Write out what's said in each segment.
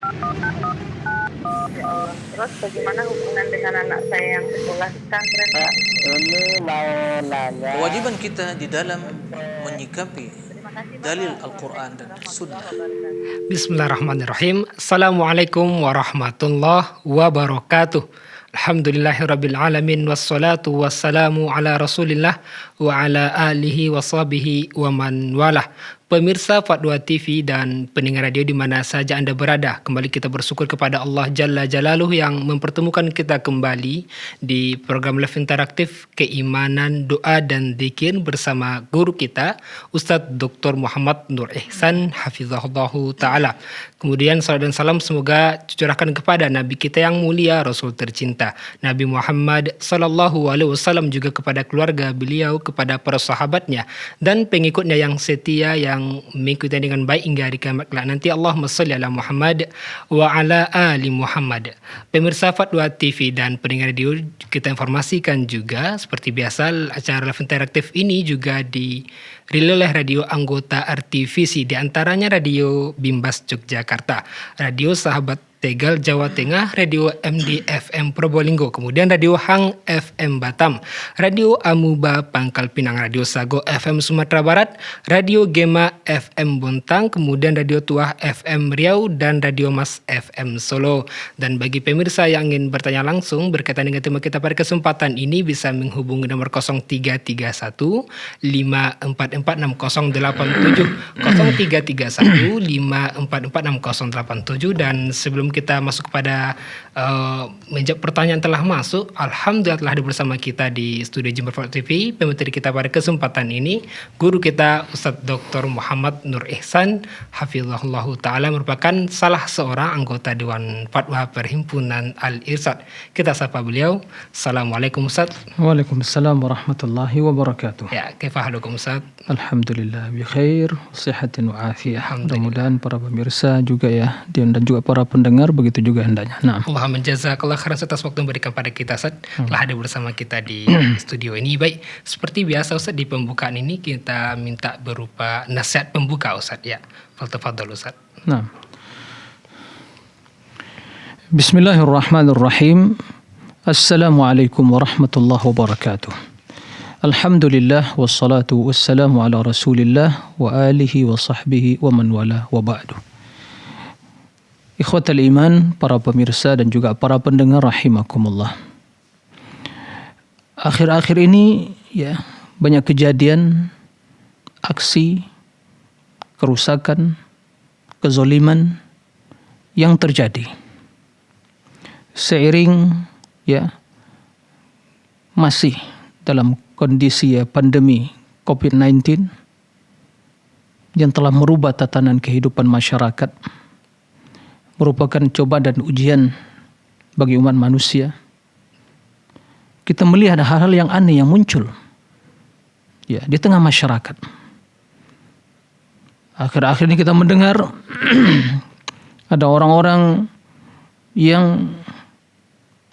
Ya Allah. Terus bagaimana hubungan dengan anak saya yang sekolah di pesantren, Pak? Ini mau nanya. Kewajiban kita di dalam menyikapi Terima kasih, Bapak. dalil Al-Quran dan Sunnah. Bismillahirrahmanirrahim. Assalamualaikum warahmatullahi wabarakatuh. Alhamdulillahirabbil alamin wassalatu wassalamu ala Rasulillah wa ala alihi wa sahbihi wa man walah. Pemirsa Fatwa TV dan pendengar radio di mana saja Anda berada, kembali kita bersyukur kepada Allah Jalla Jalaluh yang mempertemukan kita kembali di program live interaktif Keimanan, Doa dan Zikir bersama guru kita Ustadz Dr. Muhammad Nur Ihsan Hafizahullahu Ta'ala. Kemudian salam dan salam semoga curahkan kepada Nabi kita yang mulia, Rasul tercinta Nabi Muhammad Sallallahu Alaihi Wasallam, juga kepada keluarga beliau, kepada para sahabatnya dan pengikutnya yang setia yang mengikuti dengan baik hingga hari kiamat kelak nanti. Allahumma shalli ala Muhammad wa ala ali Muhammad. Pemirsa Fatwa TV dan pendengar radio, kita informasikan juga seperti biasa acara live interaktif ini juga dirilis oleh radio anggota RTVC, di antaranya Radio Bimbas Yogyakarta, Radio Sahabat Tegal Jawa Tengah, Radio MDFM Probolinggo, kemudian Radio Hang FM Batam, Radio Amuba Pangkal Pinang, Radio Sago FM Sumatera Barat, Radio Gema FM Bontang, kemudian Radio Tuah FM Riau dan Radio Mas FM Solo. Dan bagi pemirsa yang ingin bertanya langsung berkaitan dengan tema kita pada kesempatan ini bisa menghubungi nomor 0331 544 6087 0331 544 6087. Dan sebelum kita masuk kepada menjawab pertanyaan telah masuk, alhamdulillah telah ada bersama kita di studio Jember Fatwa TV pemateri kita pada kesempatan ini guru kita Ustadz Dr. Muhammad Nur Ihsan Hafizahullahu Ta'ala, merupakan salah seorang anggota Dewan Fatwa Perhimpunan Al-Irsyad. Kita sapa beliau. Assalamualaikum Ustadz. Waalaikumsalam warahmatullahi wabarakatuh. Ya, kaifa halukum Ustadz? Alhamdulillah bi khair, sihatin wa afiyah. Mudah-mudahan para pemirsa juga ya dan juga para pendengar begitu juga hendaknya. Nah, Allah menjazakallah khairan atas waktu yang berikan pada kita Ustaz. Telah ada bersama kita di studio ini. Baik, seperti biasa Ustaz, di pembukaan ini kita minta berupa nasihat pembuka Ustaz ya. Tafadhol Ustaz. nah. Bismillahirrahmanirrahim. Assalamualaikum warahmatullahi wabarakatuh. Alhamdulillah wassalatu wassalamu ala Rasulillah wa alihi wa sahbihi wa man wala wa ba'du. Ikhwatal iman, para pemirsa dan juga para pendengar rahimakumullah. Akhir-akhir ini ya banyak kejadian, aksi, kerusakan, kezoliman yang terjadi. Seiring ya masih dalam kondisi ya pandemi COVID-19 yang telah merubah tatanan kehidupan masyarakat, merupakan cobaan dan ujian bagi umat manusia. Kita melihat hal-hal yang aneh yang muncul ya di tengah masyarakat. Akhir-akhir ini kita mendengar ada orang-orang yang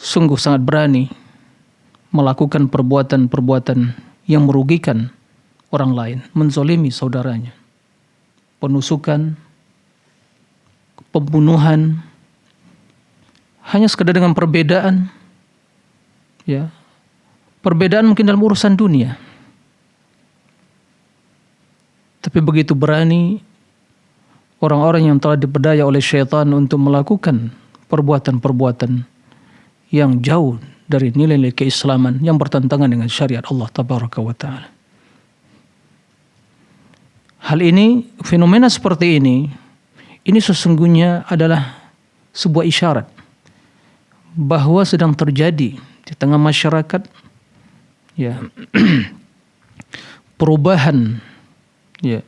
sungguh sangat berani melakukan perbuatan-perbuatan yang merugikan orang lain, menzolimi saudaranya, penusukan, pembunuhan, hanya sekadar dengan perbedaan, ya, perbedaan mungkin dalam urusan dunia, tapi begitu berani orang-orang yang telah diperdaya oleh syaitan untuk melakukan perbuatan-perbuatan yang jauh dari nilai-nilai keislaman yang bertentangan dengan syariat Allah Tabaraka wa Ta'ala. Hal ini, fenomena seperti ini sesungguhnya adalah sebuah isyarat bahwa sedang terjadi di tengah masyarakat ya perubahan ya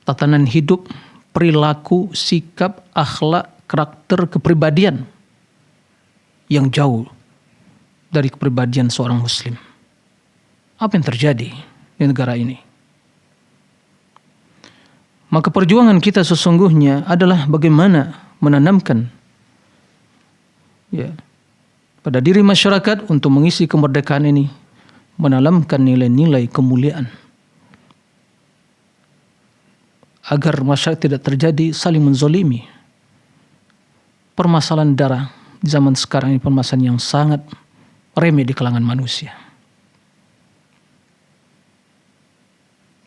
tatanan hidup, perilaku, sikap, akhlak, karakter, kepribadian yang jauh dari kepribadian seorang muslim. Apa yang terjadi di negara ini? Maka perjuangan kita sesungguhnya adalah bagaimana menanamkan ya pada diri masyarakat untuk mengisi kemerdekaan ini, menanamkan nilai-nilai kemuliaan agar masyarakat tidak terjadi saling menzolimi permasalahan darah di zaman sekarang ini permasalahan yang sangat remeh di kalangan manusia.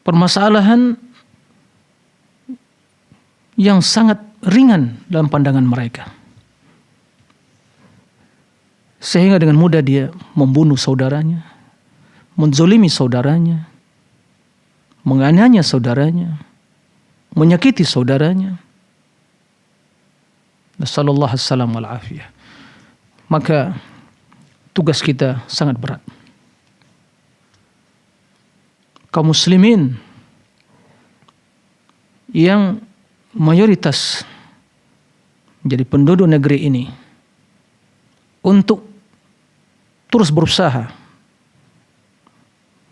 Permasalahan yang sangat ringan dalam pandangan mereka. Sehingga dengan mudah dia membunuh saudaranya, menzolimi saudaranya, menganiaya saudaranya, menyakiti saudaranya. Nasallallahu alaihi wal afiyah. Maka tugas kita sangat berat. Kaum muslimin yang mayoritas menjadi penduduk negeri ini untuk terus berusaha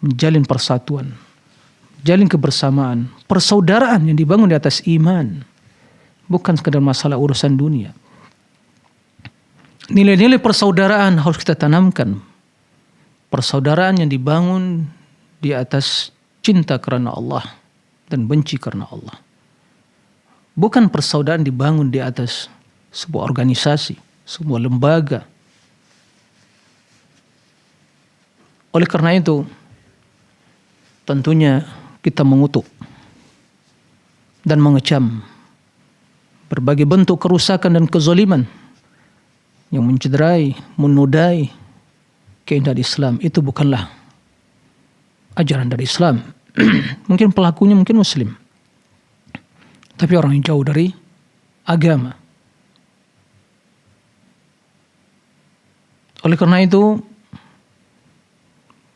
menjalin persatuan, menjalin kebersamaan, persaudaraan yang dibangun di atas iman, bukan sekadar masalah urusan dunia. Nilai-nilai persaudaraan harus kita tanamkan. Persaudaraan yang dibangun di atas cinta karena Allah dan benci karena Allah. Bukan persaudaraan dibangun di atas sebuah organisasi, sebuah lembaga. Oleh karena itu, tentunya kita mengutuk dan mengecam berbagai bentuk kerusakan dan kezaliman yang mencederai, menodai keindahan Islam. Itu bukanlah ajaran dari Islam. Mungkin pelakunya mungkin Muslim, tapi orang yang jauh dari agama. Oleh karena itu,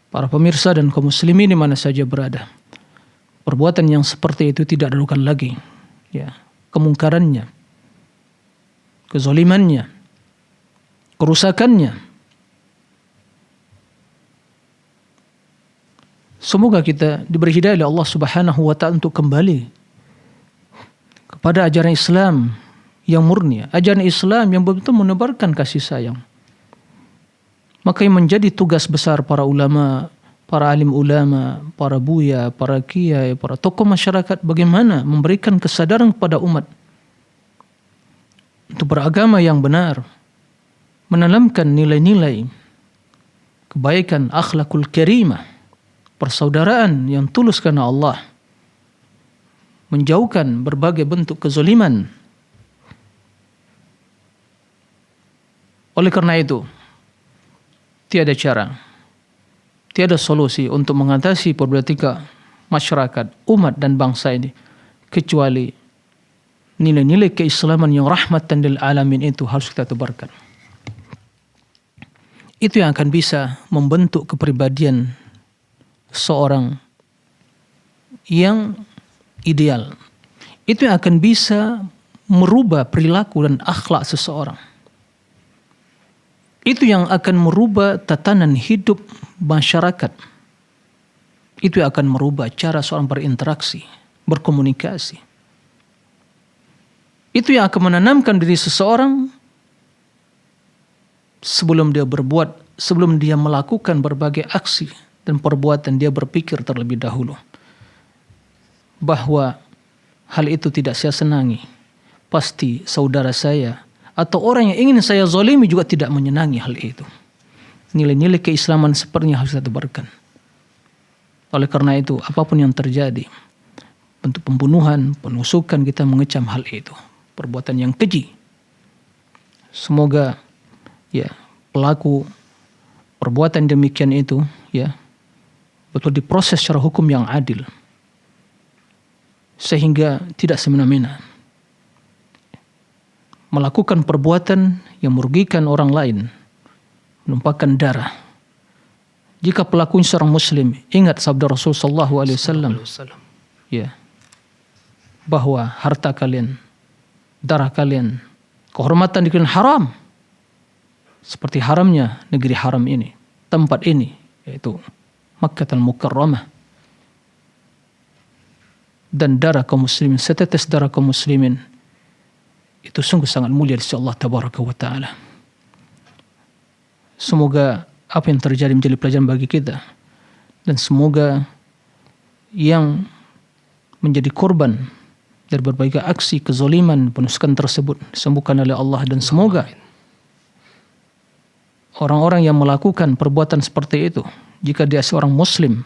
para pemirsa dan kaum muslimin di mana saja berada, perbuatan yang seperti itu tidak dilakukan lagi. Ya, kemungkarannya, kezalimannya, kerusakannya. Semoga kita diberi hidayah oleh Allah Subhanahu wa taala untuk kembali kepada ajaran Islam yang murni, ajaran Islam yang betul-betul menebarkan kasih sayang. Maka yang menjadi tugas besar para ulama, para alim ulama, para buya, para kiai, para tokoh masyarakat, bagaimana memberikan kesadaran kepada umat untuk beragama yang benar, menanamkan nilai-nilai kebaikan, akhlakul karimah, persaudaraan yang tulus karena Allah, menjauhkan berbagai bentuk kezaliman. Oleh karena itu, tiada cara, tiada solusi untuk mengatasi problematika masyarakat, umat dan bangsa ini kecuali nilai-nilai keislaman yang rahmatan lil alamin itu harus kita tebarkan. Itu yang akan bisa membentuk kepribadian seorang yang ideal. Itu yang akan bisa merubah perilaku dan akhlak seseorang. Itu yang akan merubah tatanan hidup masyarakat. Itu yang akan merubah cara seorang berinteraksi, berkomunikasi. Itu yang akan menanamkan diri seseorang sebelum dia berbuat, sebelum dia melakukan berbagai aksi dan perbuatan, dia berpikir terlebih dahulu bahwa hal itu tidak saya senangi. Pasti saudara saya atau orang yang ingin saya zalimi juga tidak menyenangi hal itu. Nilai-nilai keislaman sepertinya harus kita tebarkan. Oleh karena itu, apapun yang terjadi, bentuk pembunuhan, penusukan, kita mengecam hal itu. Perbuatan yang keji. Semoga ya pelaku perbuatan demikian itu ya betul diproses secara hukum yang adil, sehingga tidak semena-mena melakukan perbuatan yang merugikan orang lain, menumpahkan darah. Jika pelakunya seorang muslim, ingat sabda Rasul sallallahu alaihi wasallam ya, bahwa harta kalian, darah kalian, kehormatan dikalian haram seperti haramnya negeri haram ini, tempat ini, yaitu Makkahul Mukarramah. Dan darah kaum muslimin, setetes darah kaum muslimin itu sungguh sangat mulia di sisi Allah tabaraka wa taala. Semoga apa yang terjadi menjadi pelajaran bagi kita, dan semoga yang menjadi korban dari berbagai aksi kezaliman penuskan tersebut disembuhkan oleh Allah, dan semoga orang-orang yang melakukan perbuatan seperti itu, jika dia seorang muslim,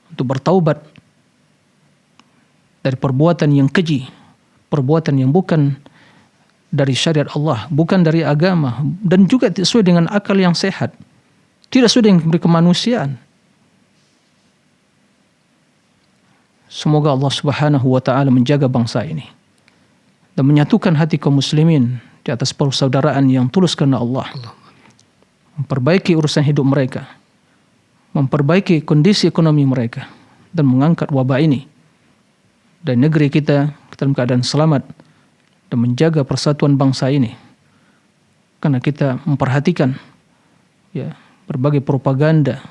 untuk bertaubat dari perbuatan yang keji, perbuatan yang bukan dari syariat Allah, bukan dari agama, dan juga tidak sesuai dengan akal yang sehat, tidak sesuai dengan kemanusiaan. Semoga Allah Subhanahu wa taala menjaga bangsa ini dan menyatukan hati kaum muslimin di atas persaudaraan yang tulus karena Allah. Memperbaiki urusan hidup mereka, memperbaiki kondisi ekonomi mereka, dan mengangkat wabah ini dan negeri kita dalam keadaan selamat, dan menjaga persatuan bangsa ini. Karena kita memperhatikan berbagai propaganda,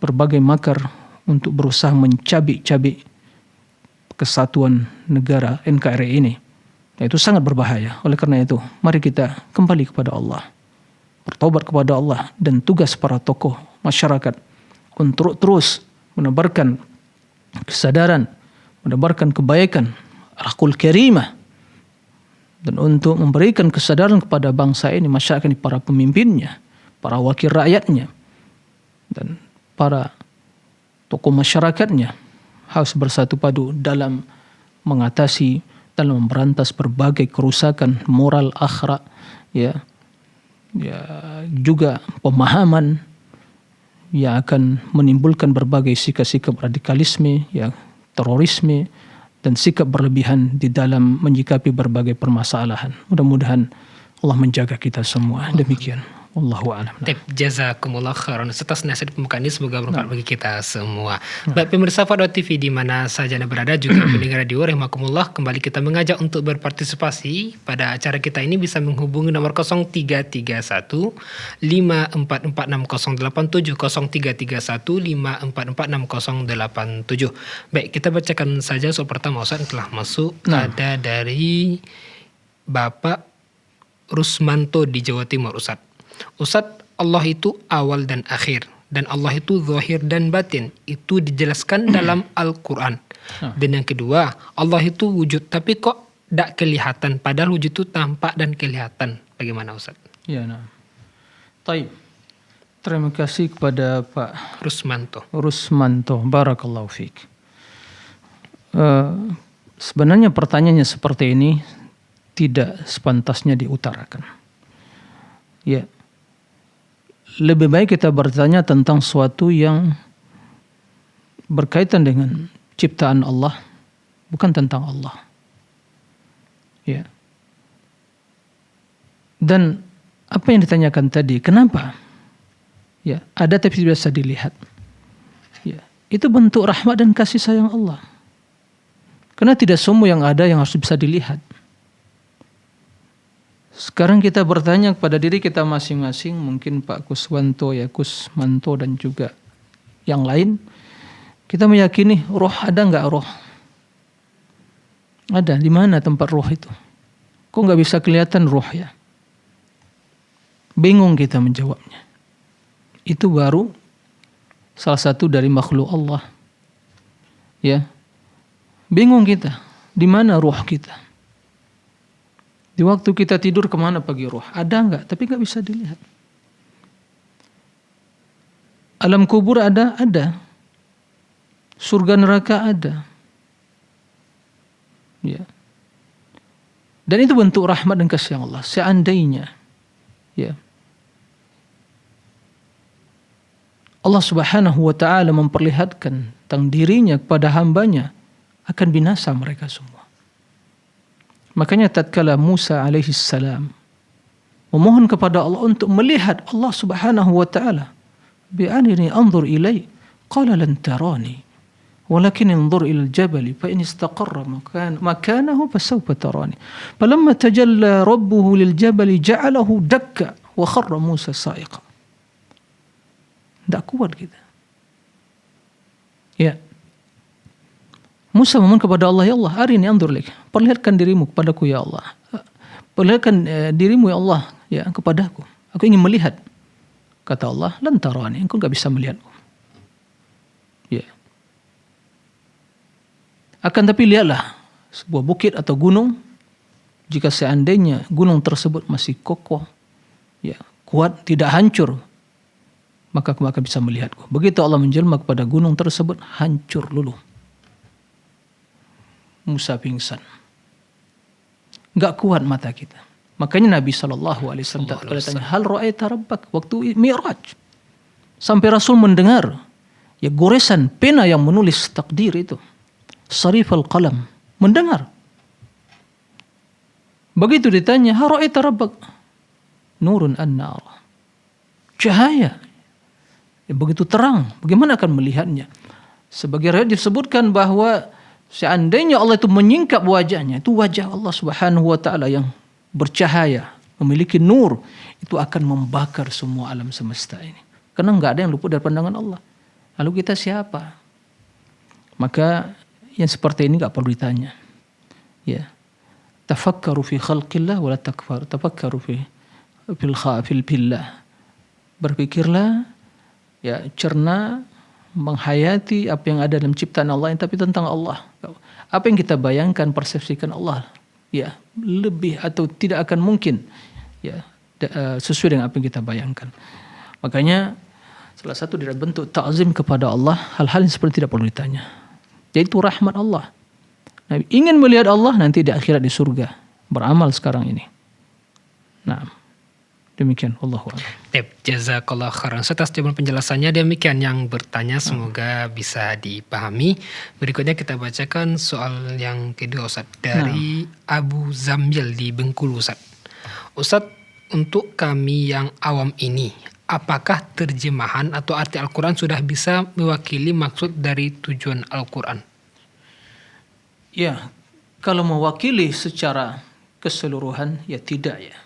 berbagai makar untuk berusaha mencabik-cabik kesatuan negara NKRI ini. Nah, itu sangat berbahaya. Oleh karena itu, mari kita kembali kepada Allah, bertobat kepada Allah, dan tugas para tokoh masyarakat untuk terus menebarkan kesadaran, menebarkan kebaikan, akhlakul karimah, dan untuk memberikan kesadaran kepada bangsa ini, masyarakat ini, para pemimpinnya, para wakil rakyatnya, dan para tokoh masyarakatnya harus bersatu padu dalam mengatasi, dalam memberantas berbagai kerusakan moral, akhlak, juga pemahaman yang akan menimbulkan berbagai sikap-sikap radikalisme, terorisme, dan sikap berlebihan di dalam menyikapi berbagai permasalahan. Mudah-mudahan Allah menjaga kita semua. Demikian. Wallahu a'lam. Jazakumullah khairan atas nasihat pembukaan ini, semoga bermanfaat bagi kita semua. Baik pemirsa Fadwa TV di mana saja Anda berada, juga pendengar radio rahimakumullah, kembali kita mengajak untuk berpartisipasi pada acara kita ini. Bisa menghubungi nomor 0331 5446 087, 0331 5446 087. Baik, kita bacakan saja soal pertama Ustaz yang telah masuk. Ada dari Bapak Rusmanto di Jawa Timur. Ustadz, Allah itu awal dan akhir, dan Allah itu zahir dan batin. Itu dijelaskan dalam Al-Quran. Dan yang kedua, Allah itu wujud tapi kok tidak kelihatan, padahal wujud itu tampak dan kelihatan. Bagaimana Ustadz? Ya, nah. Taib. Terima kasih kepada Pak Rusmanto. Barakallahu fiik. Sebenarnya pertanyaannya seperti ini tidak sepantasnya diutarakan. Ya. Lebih baik kita bertanya tentang sesuatu yang berkaitan dengan ciptaan Allah, bukan tentang Allah. Ya. Dan apa yang ditanyakan tadi, kenapa? Ya, ada tapi tidak bisa dilihat. Ya, itu bentuk rahmat dan kasih sayang Allah. Karena tidak semua yang ada yang harus bisa dilihat. Sekarang kita bertanya kepada diri kita masing-masing, mungkin Pak Kusmanto, dan juga yang lain. Kita meyakini roh ada nggak roh? Ada. Di mana tempat roh itu? Kok nggak bisa kelihatan roh ya? Bingung kita menjawabnya. Itu baru salah satu dari makhluk Allah. Ya, bingung kita. Di mana roh kita? Di waktu kita tidur kemana pergi roh? Ada enggak? Tapi enggak bisa dilihat. Alam kubur ada. Surga neraka ada. Ya. Dan itu bentuk rahmat dan kasih Allah. Seandainya, ya, Allah Subhanahu wa taala memperlihatkan tentang dirinya kepada hambanya, akan binasa mereka semua. Makanya tatkala Musa alaihi salam memohon kepada Allah untuk melihat Allah Subhanahu wa taala, bi'arini anzur ilai, qala lan tarani walakin anzur ila al-jabal fa in istaqarra makanahu fasawfa tarani falamma tajalla rabbuhu lil-jabal ja'alahu dakka wa kharra Musa sa'iqa. Tak kuat kita. Ya. Musa memohon kepada Allah, ya Allah, arini anzur ilaik, perlihatkan dirimu kepadaku ya Allah. Perlihatkan dirimu ya Allah ya kepadaku. Aku ingin melihat. Kata Allah, lan tarani, engkau enggak bisa melihatku. Ya. Akan tapi lihatlah sebuah bukit atau gunung, jika seandainya gunung tersebut masih kokoh, ya, kuat, tidak hancur, maka bisa melihatku. Begitu Allah menjelma kepada gunung tersebut, hancur luluh. Musa pingsan. Enggak kuat mata kita. Makanya Nabi SAW tanya, hal ra'aita rabbak, waktu Mi'raj. Sampai Rasul mendengar ya goresan pena yang menulis takdir itu. Sarif al-qalam. Mendengar. Begitu ditanya, hal ra'aita rabbak. Nurun an-nar. Cahaya. Ya, begitu terang. Bagaimana akan melihatnya? Sebagai riwayat disebutkan bahwa seandainya Allah itu menyingkap wajahnya, itu wajah Allah Subhanahu wa taala yang bercahaya, memiliki nur, itu akan membakar semua alam semesta ini. Karena enggak ada yang luput dari pandangan Allah. Lalu kita siapa? Maka yang seperti ini enggak perlu ditanya. Ya. Tafakkaru fi khalqillah wa la takfar. Tafakkaru fil billah. Berpikirlah, ya, cerna, menghayati apa yang ada dalam ciptaan Allah, tapi tentang Allah. Apa yang kita bayangkan, persepsikan Allah, ya, lebih atau tidak akan mungkin, ya, sesuai dengan apa yang kita bayangkan. Makanya salah satu dari bentuk ta'zim kepada Allah, hal-hal yang seperti tidak perlu ditanya. Yaitu rahmat Allah. Nah, ingin melihat Allah nanti di akhirat di surga. Beramal sekarang ini. Nah, demikian. Wallahu a'lam. Jazakallah khairan. Atas jawaban penjelasannya, demikian yang bertanya, semoga bisa dipahami. Berikutnya kita bacakan soal yang kedua, Ustaz, dari Abu Zambil di Bengkulu, Ustaz. Ustaz, untuk kami yang awam ini, apakah terjemahan atau arti Al-Quran sudah bisa mewakili maksud dari tujuan Al-Quran? Ya, kalau mewakili secara keseluruhan, ya tidak, ya.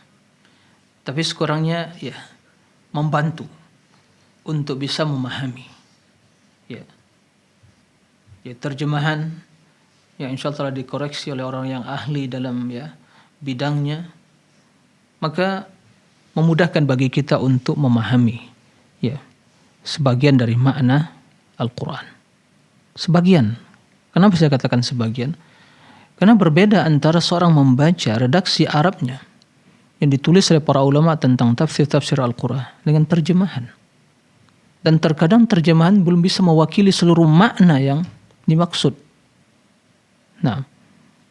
Tapi sekurangnya, ya, membantu untuk bisa memahami. Ya, ya, terjemahan yang insya Allah telah dikoreksi oleh orang yang ahli dalam, ya, bidangnya, maka memudahkan bagi kita untuk memahami, ya, sebagian dari makna Al-Quran. Sebagian. Kenapa saya katakan sebagian? Karena berbeda antara seorang membaca redaksi Arabnya yang ditulis oleh para ulama tentang tafsir Al-Quran dengan terjemahan. Dan terkadang terjemahan belum bisa mewakili seluruh makna yang dimaksud. Nah,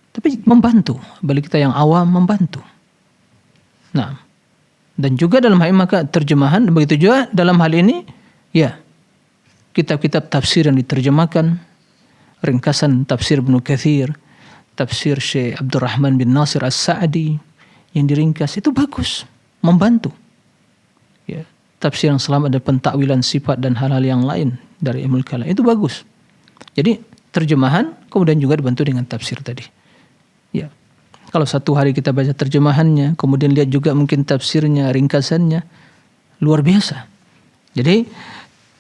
tapi membantu. Bagi kita yang awam, membantu. Nah, dan juga dalam hal ini maka terjemahan, begitu juga dalam hal ini, ya, kitab-kitab tafsir yang diterjemahkan, ringkasan tafsir Ibnu Katsir, tafsir Syekh Abdurrahman bin Nasir As-Sa'di yang diringkas, itu bagus, membantu. Ya, tafsir yang selamat dari pentakwilan sifat dan hal-hal yang lain dari ilmu kalam, itu bagus. Jadi terjemahan kemudian juga dibantu dengan tafsir tadi. Ya. Kalau satu hari kita baca terjemahannya, kemudian lihat juga mungkin tafsirnya, ringkasannya, luar biasa. Jadi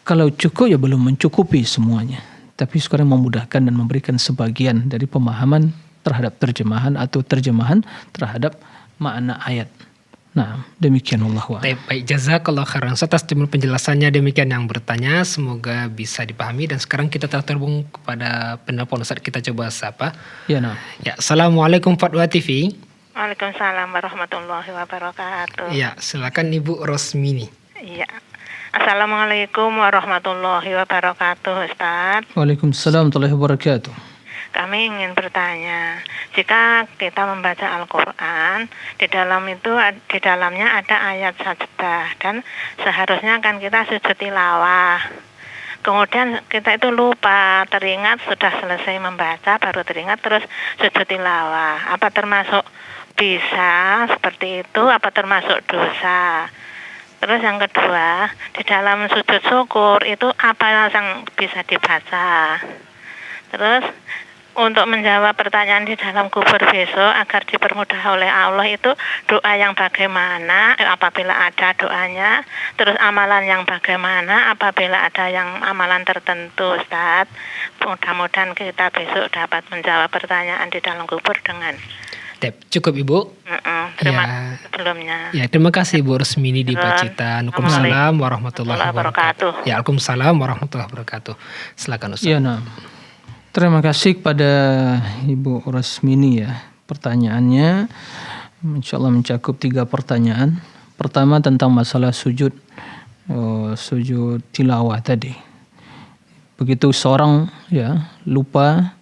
kalau cukup ya belum mencukupi semuanya. Tapi sekarang memudahkan dan memberikan sebagian dari pemahaman terhadap terjemahan atau terjemahan terhadap makna ayat. Nah, demikian wallahu a'lam. Baik, jazakallah khairan atas penjelasannya. Demikian yang bertanya, semoga bisa dipahami. Dan sekarang kita telah terhubung kepada penelpon, Ustaz. Kita coba sapa. Ya, nah. Ya, Assalamualaikum Fatwa TV. Waalaikumsalam warahmatullahi wabarakatuh. Ya, silakan Ibu Rosmini. Iya. Assalamualaikum warahmatullahi wabarakatuh, Ustaz. Waalaikumsalam warahmatullahi wabarakatuh. Kami ingin bertanya, jika kita membaca Al-Quran, di dalamnya ada ayat sajdah, dan seharusnya kan kita sujud tilawah. Kemudian kita itu lupa, teringat sudah selesai membaca, baru teringat terus sujud tilawah. Apa termasuk bisa seperti itu? Apa termasuk dosa? Terus yang kedua, di dalam sujud syukur itu apa yang bisa dibaca? Terus untuk menjawab pertanyaan di dalam kubur besok agar dipermudah oleh Allah itu doa yang bagaimana apabila ada doanya, terus amalan yang bagaimana apabila ada yang amalan tertentu, Ustaz. Mudah-mudahan kita besok dapat menjawab pertanyaan di dalam kubur dengan cukup Ibu. Terima kasih sebelumnya. Ya, terima kasih Ibu Rosmini di Pacitan. Waalaikumsalam warahmatullahi wabarakatuh. Ya, Waalaikumsalam warahmatullahi wabarakatuh. Silakan Ustaz. Ya, nah. Terima kasih kepada Ibu Rasmini ya. Pertanyaannya insyaallah mencakup 3 pertanyaan. Pertama tentang masalah sujud tilawah tadi. Begitu seorang ya lupa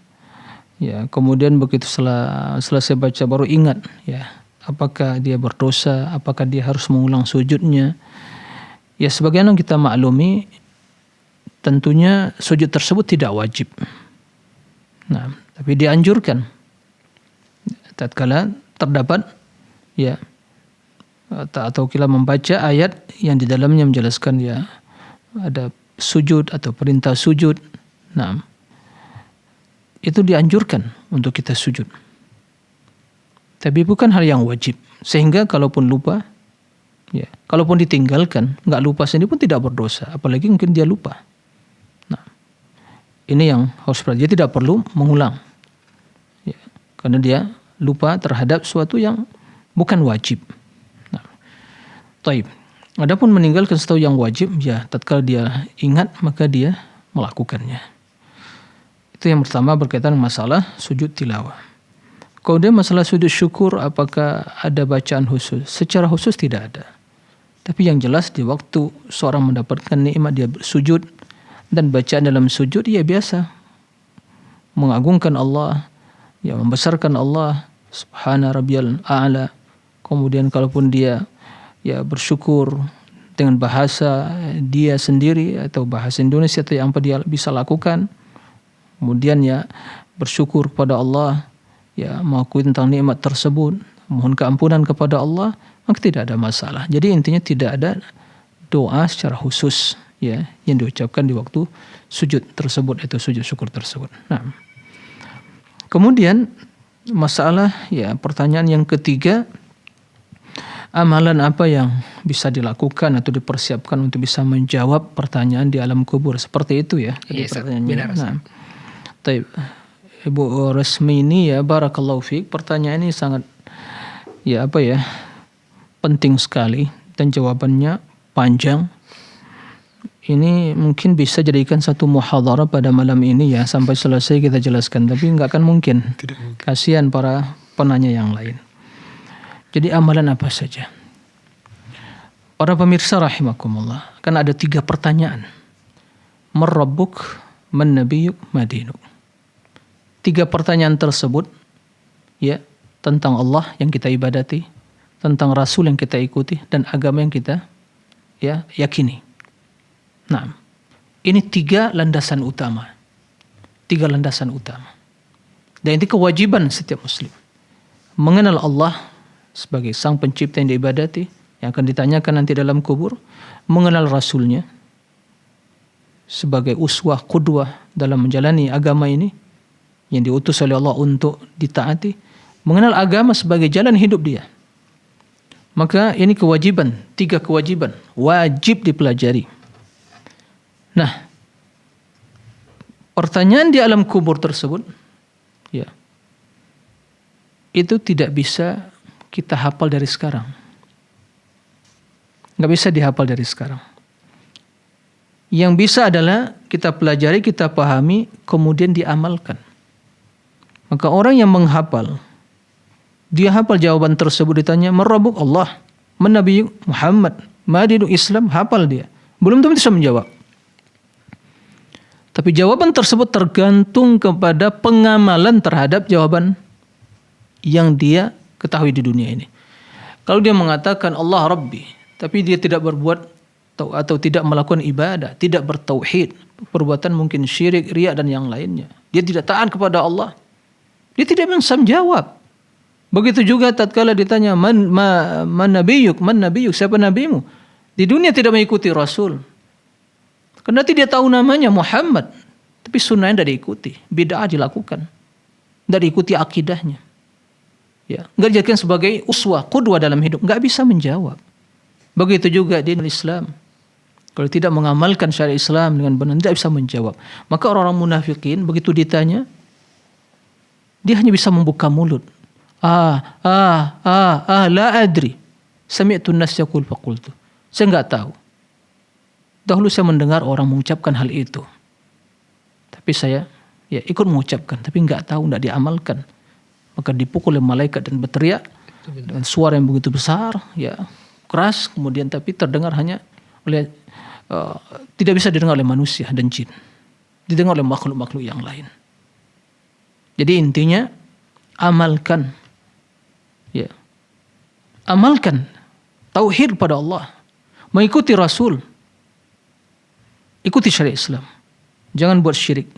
ya, kemudian begitu selesai baca baru ingat ya, apakah dia berdosa, apakah dia harus mengulang sujudnya. Ya sebagaimana kita maklumi, tentunya sujud tersebut tidak wajib. Nah, tapi dianjurkan tatkala terdapat ya atau kita membaca ayat yang di dalamnya menjelaskan ya ada sujud atau perintah sujud. Nah, itu dianjurkan untuk kita sujud. Tapi bukan hal yang wajib. Sehingga kalaupun lupa, ya, kalaupun ditinggalkan, nggak lupa sendiri pun tidak berdosa. Apalagi mungkin dia lupa. Nah, ini yang harus dia tidak perlu mengulang. Ya, karena dia lupa terhadap suatu yang bukan wajib. Nah, taib. Adapun meninggalkan sesuatu yang wajib, ya tatkala dia ingat maka dia melakukannya. Itu yang pertama berkaitan masalah sujud tilawah. Kemudian masalah sujud syukur, apakah ada bacaan khusus? Secara khusus tidak ada. Tapi yang jelas di waktu seorang mendapatkan nikmat dia sujud, dan bacaan dalam sujud ya biasa mengagungkan Allah, ya membesarkan Allah, subhana rabbiyal a'la. Kemudian kalaupun dia ya bersyukur dengan bahasa dia sendiri atau bahasa Indonesia atau yang apa dia bisa lakukan, kemudian ya bersyukur kepada Allah, ya mengakui tentang nikmat tersebut, mohon keampunan kepada Allah, maka tidak ada masalah. Jadi intinya tidak ada doa secara khusus ya yang diucapkan di waktu sujud tersebut, itu sujud syukur tersebut. Nah, kemudian masalah ya pertanyaan yang ketiga, amalan apa yang bisa dilakukan atau dipersiapkan untuk bisa menjawab pertanyaan di alam kubur, seperti itu ya. Yes, pertanyaannya. benar. Nah, Ibu Rasmini ya, barakallahu fiik. Pertanyaan ini sangat ya penting sekali dan jawabannya panjang. Ini mungkin bisa jadikan satu muhadharah pada malam ini ya, sampai selesai kita jelaskan, tapi nggak akan mungkin. Kasihan para penanya yang lain. Jadi amalan apa saja? Para pemirsa rahimakumullah, kan ada 3 pertanyaan. Man rabbuk, man nabiyuk, ma dinuk. 3 pertanyaan tersebut ya tentang Allah yang kita ibadati, tentang Rasul yang kita ikuti, dan agama yang kita ya yakini. Nah, ini 3 landasan utama. 3 landasan utama. Dan ini kewajiban setiap muslim. Mengenal Allah sebagai sang pencipta yang diibadati, yang akan ditanyakan nanti dalam kubur. Mengenal Rasulnya sebagai uswah, qudwah dalam menjalani agama ini, yang diutus oleh Allah untuk ditaati. Mengenal agama sebagai jalan hidup dia. Maka ini kewajiban, 3 kewajiban. Wajib dipelajari. Nah, pertanyaan di alam kubur tersebut, ya, itu tidak bisa kita hafal dari sekarang. Nggak bisa dihafal dari sekarang. Yang bisa adalah kita pelajari, kita pahami, kemudian diamalkan. Maka orang yang menghafal, dia hafal jawaban tersebut, ditanya, man rabbuk, Allah, man nabiyuk, Muhammad, ma dinuk, Islam, hafal dia. Belum tentu bisa menjawab. Tapi jawaban tersebut tergantung kepada pengamalan terhadap jawaban yang dia ketahui di dunia ini. Kalau dia mengatakan Allah Rabbi, tapi dia tidak berbuat atau tidak melakukan ibadah, tidak bertauhid, perbuatan mungkin syirik, riya dan yang lainnya, dia tidak taat kepada Allah, dia tidak bisa menjawab. Begitu juga tatkala ditanya man nabiyuk, siapa nabimu? Di dunia tidak mengikuti Rasul. Karena dia tahu namanya Muhammad, tapi sunnahnya tidak diikuti, bid'ah dilakukan, tidak diikuti akidahnya. Ya, enggak dijadikan sebagai uswah, qudwah dalam hidup, enggak bisa menjawab. Begitu juga di Islam. Kalau tidak mengamalkan syariat Islam dengan benar, tidak bisa menjawab. Maka orang-orang munafikin begitu ditanya, dia hanya bisa membuka mulut. La adri. Sami'tu an-nas yaqul faqultu. Saya enggak tahu. Dahulu saya mendengar orang mengucapkan hal itu. Tapi saya ya ikut mengucapkan tapi nggak tahu, nggak diamalkan, maka dipukul oleh malaikat dan berteriak dengan suara yang begitu besar, ya keras, kemudian tapi terdengar hanya oleh tidak bisa didengar oleh manusia dan jin, didengar oleh makhluk-makhluk yang lain. Jadi intinya amalkan, ya amalkan tauhid pada Allah, mengikuti Rasul, ikuti syariat Islam, jangan buat syirik,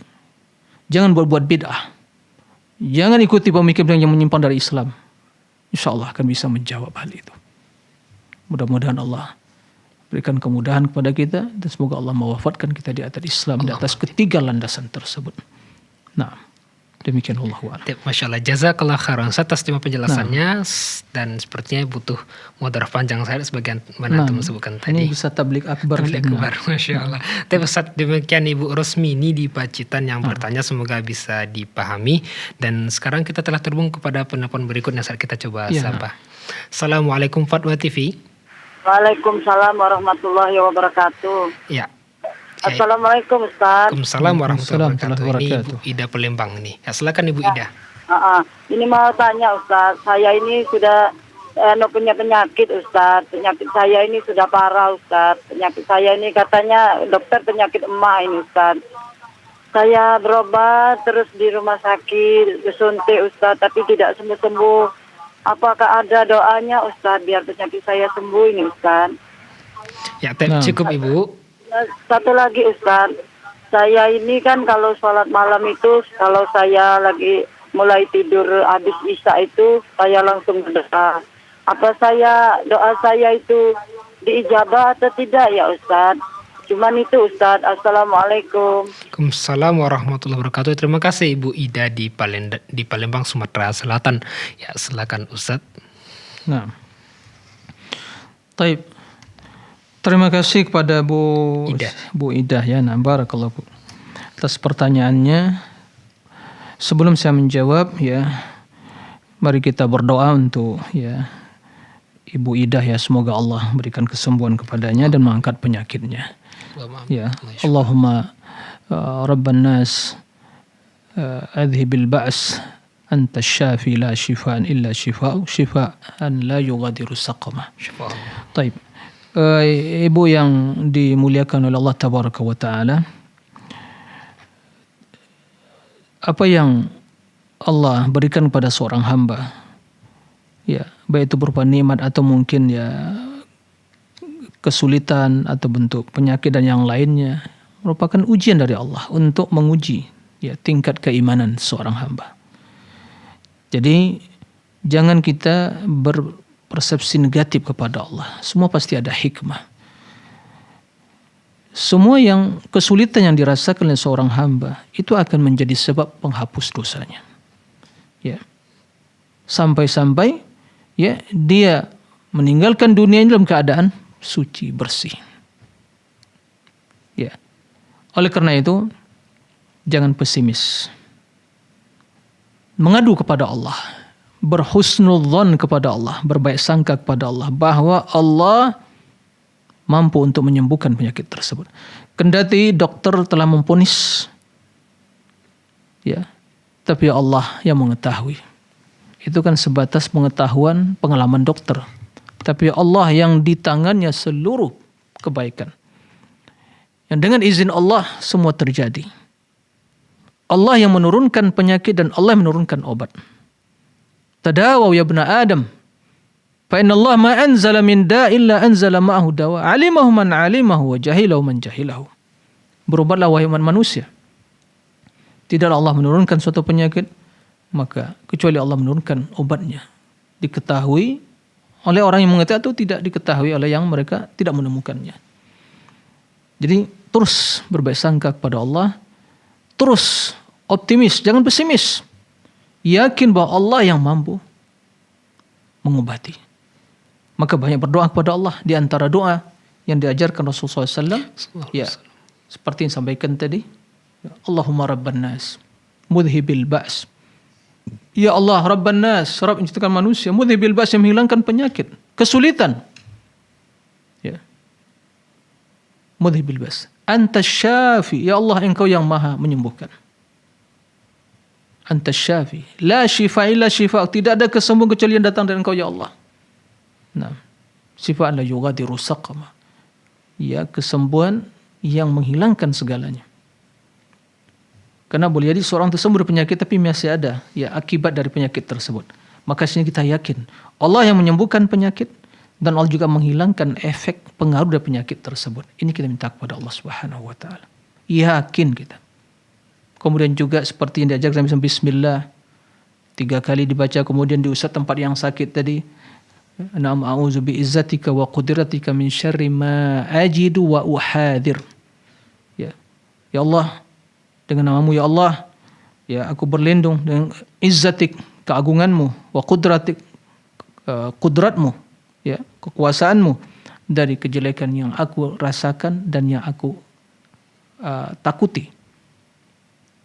jangan buat bid'ah, jangan ikuti pemikiran yang menyimpang dari Islam. Insya Allah akan bisa menjawab hal itu. Mudah-mudahan Allah berikan kemudahan kepada kita dan semoga Allah mewafatkan kita di atas Islam, di atas ketiga landasan tersebut. Nah, demikian Allahu a'lam. Masya Allah, jazakallah khairan atas tema penjelasannya. Dan sepertinya butuh mudarat panjang saya sebagian mana teman sebutkan tadi. Ini bisa tablik akbar. Tablik akbar, Masya Allah. Tapi Ustaz, demikian Ibu Rosmini di Pacitan yang bertanya, semoga bisa dipahami. Dan sekarang kita telah terhubung kepada penelpon berikutnya saat kita coba sapa. Assalamualaikum Fatwa TV. Waalaikumsalam warahmatullahi wabarakatuh. Ya. Assalamualaikum Ustaz. Waalaikumsalam warahmatullahi wabarakatuh. Ini wabarakatuh. Ibu Ida Palembang nih. Ya, silakan Ibu Ida. Ini mau tanya Ustaz, saya ini sudah punya penyakit Ustaz. Penyakit saya ini sudah parah Ustaz. Penyakit saya ini katanya dokter penyakit emak ini Ustaz. Saya berobat terus di rumah sakit, disuntik Ustaz, tapi tidak sembuh-sembuh. Apakah ada doanya Ustaz biar penyakit saya sembuh ini Ustaz? Ya, cukup Ibu. Satu lagi Ustaz, saya ini kan kalau sholat malam itu, kalau saya lagi mulai tidur habis isya itu, saya langsung berdoa. Apa doa saya itu diijabah atau tidak ya Ustaz? Cuman itu Ustaz. Assalamualaikum. Waalaikumsalam warahmatullahi wabarakatuh. Terima kasih Ibu Ida di Palembang, Sumatera Selatan. Ya, silakan Ustaz. Nah, taib. Terima kasih kepada Bu Ida ya, barakallahu atas pertanyaannya. Sebelum saya menjawab ya, mari kita berdoa untuk ya Ibu Ida ya, semoga Allah berikan kesembuhan kepadanya dan mengangkat penyakitnya. Ya, Allahumma Rabban nas adhibil ba's anta syafi la shifaan illa shifaan la yughadiru saqama. Taib. Ibu yang dimuliakan oleh Allah Tabaraka wa Ta'ala, apa yang Allah berikan kepada seorang hamba, ya baik itu berupa nikmat atau mungkin ya kesulitan atau bentuk penyakit dan yang lainnya, merupakan ujian dari Allah untuk menguji ya tingkat keimanan seorang hamba. Jadi jangan kita berpersepsi negatif kepada Allah. Semua pasti ada hikmah. Semua yang kesulitan yang dirasakan oleh seorang hamba itu akan menjadi sebab penghapus dosanya. Ya. Sampai-sampai ya dia meninggalkan dunia ini dalam keadaan suci, bersih. Ya. Oleh karena itu, jangan pesimis. Mengadu kepada Allah, berhusnudzon kepada Allah, berbaik sangka kepada Allah bahwa Allah mampu untuk menyembuhkan penyakit tersebut. Kendati dokter telah memvonis, ya, tapi Allah yang mengetahui. Itu kan sebatas pengetahuan, pengalaman dokter. Tapi Allah yang di tangannya seluruh kebaikan. Yang dengan izin Allah semua terjadi. Allah yang menurunkan penyakit dan Allah yang menurunkan obat. Tadawaw ya ibna Adam. Fa inna Allah ma anzala min da'in la anzala ma'ahu dawa. Alimahu man alimahu wa jahilahu man jahilahu. Berobatlah wahai manusia. Tidaklah Allah menurunkan suatu penyakit, maka kecuali Allah menurunkan obatnya. Diketahui oleh orang yang mengetahui atau tidak diketahui oleh yang mereka tidak menemukannya. Jadi terus berbaik sangka kepada Allah, terus optimis, jangan pesimis. Yakin bahwa Allah yang mampu mengobati. Maka banyak berdoa kepada Allah. Di antara doa yang diajarkan Rasulullah SAW, ya seperti yang sampaikan tadi, Allahumma Rabban nas, mudhibil ba's. Ya Allah, Rabban nas, Rabb yang menciptakan manusia, mudhibil ba's, yang menghilangkan penyakit, kesulitan. Ya. Mudhibil ba's. Anta syafi, ya Allah engkau yang maha menyembuhkan. Anta syafi. La syifa illa syifa. Tidak ada kesembuhan kecuali yang datang dari Engkau ya Allah. Nah, syifa la yughadiru saqama. Ya, kesembuhan yang menghilangkan segalanya. Karena boleh jadi seorang tersembuh dari penyakit tapi masih ada ya akibat dari penyakit tersebut. Maka sini kita yakin Allah yang menyembuhkan penyakit dan Allah juga menghilangkan efek pengaruh dari penyakit tersebut. Ini kita minta kepada Allah Subhanahu wa taala. Yakin kita. Kemudian juga seperti yang diajarkan dalam bismillah 3 kali dibaca, kemudian diusap tempat yang sakit tadi. Na'am a'udzu bi'izzatika wa qudratika min syarri ma ajidu wa uhadir. Ya. Ya Allah, dengan namamu ya Allah, ya aku berlindung dengan izzatik, keagunganmu, wa qudratik, kudratmu, ya, kekuasaanmu dari kejelekan yang aku rasakan dan yang aku takuti.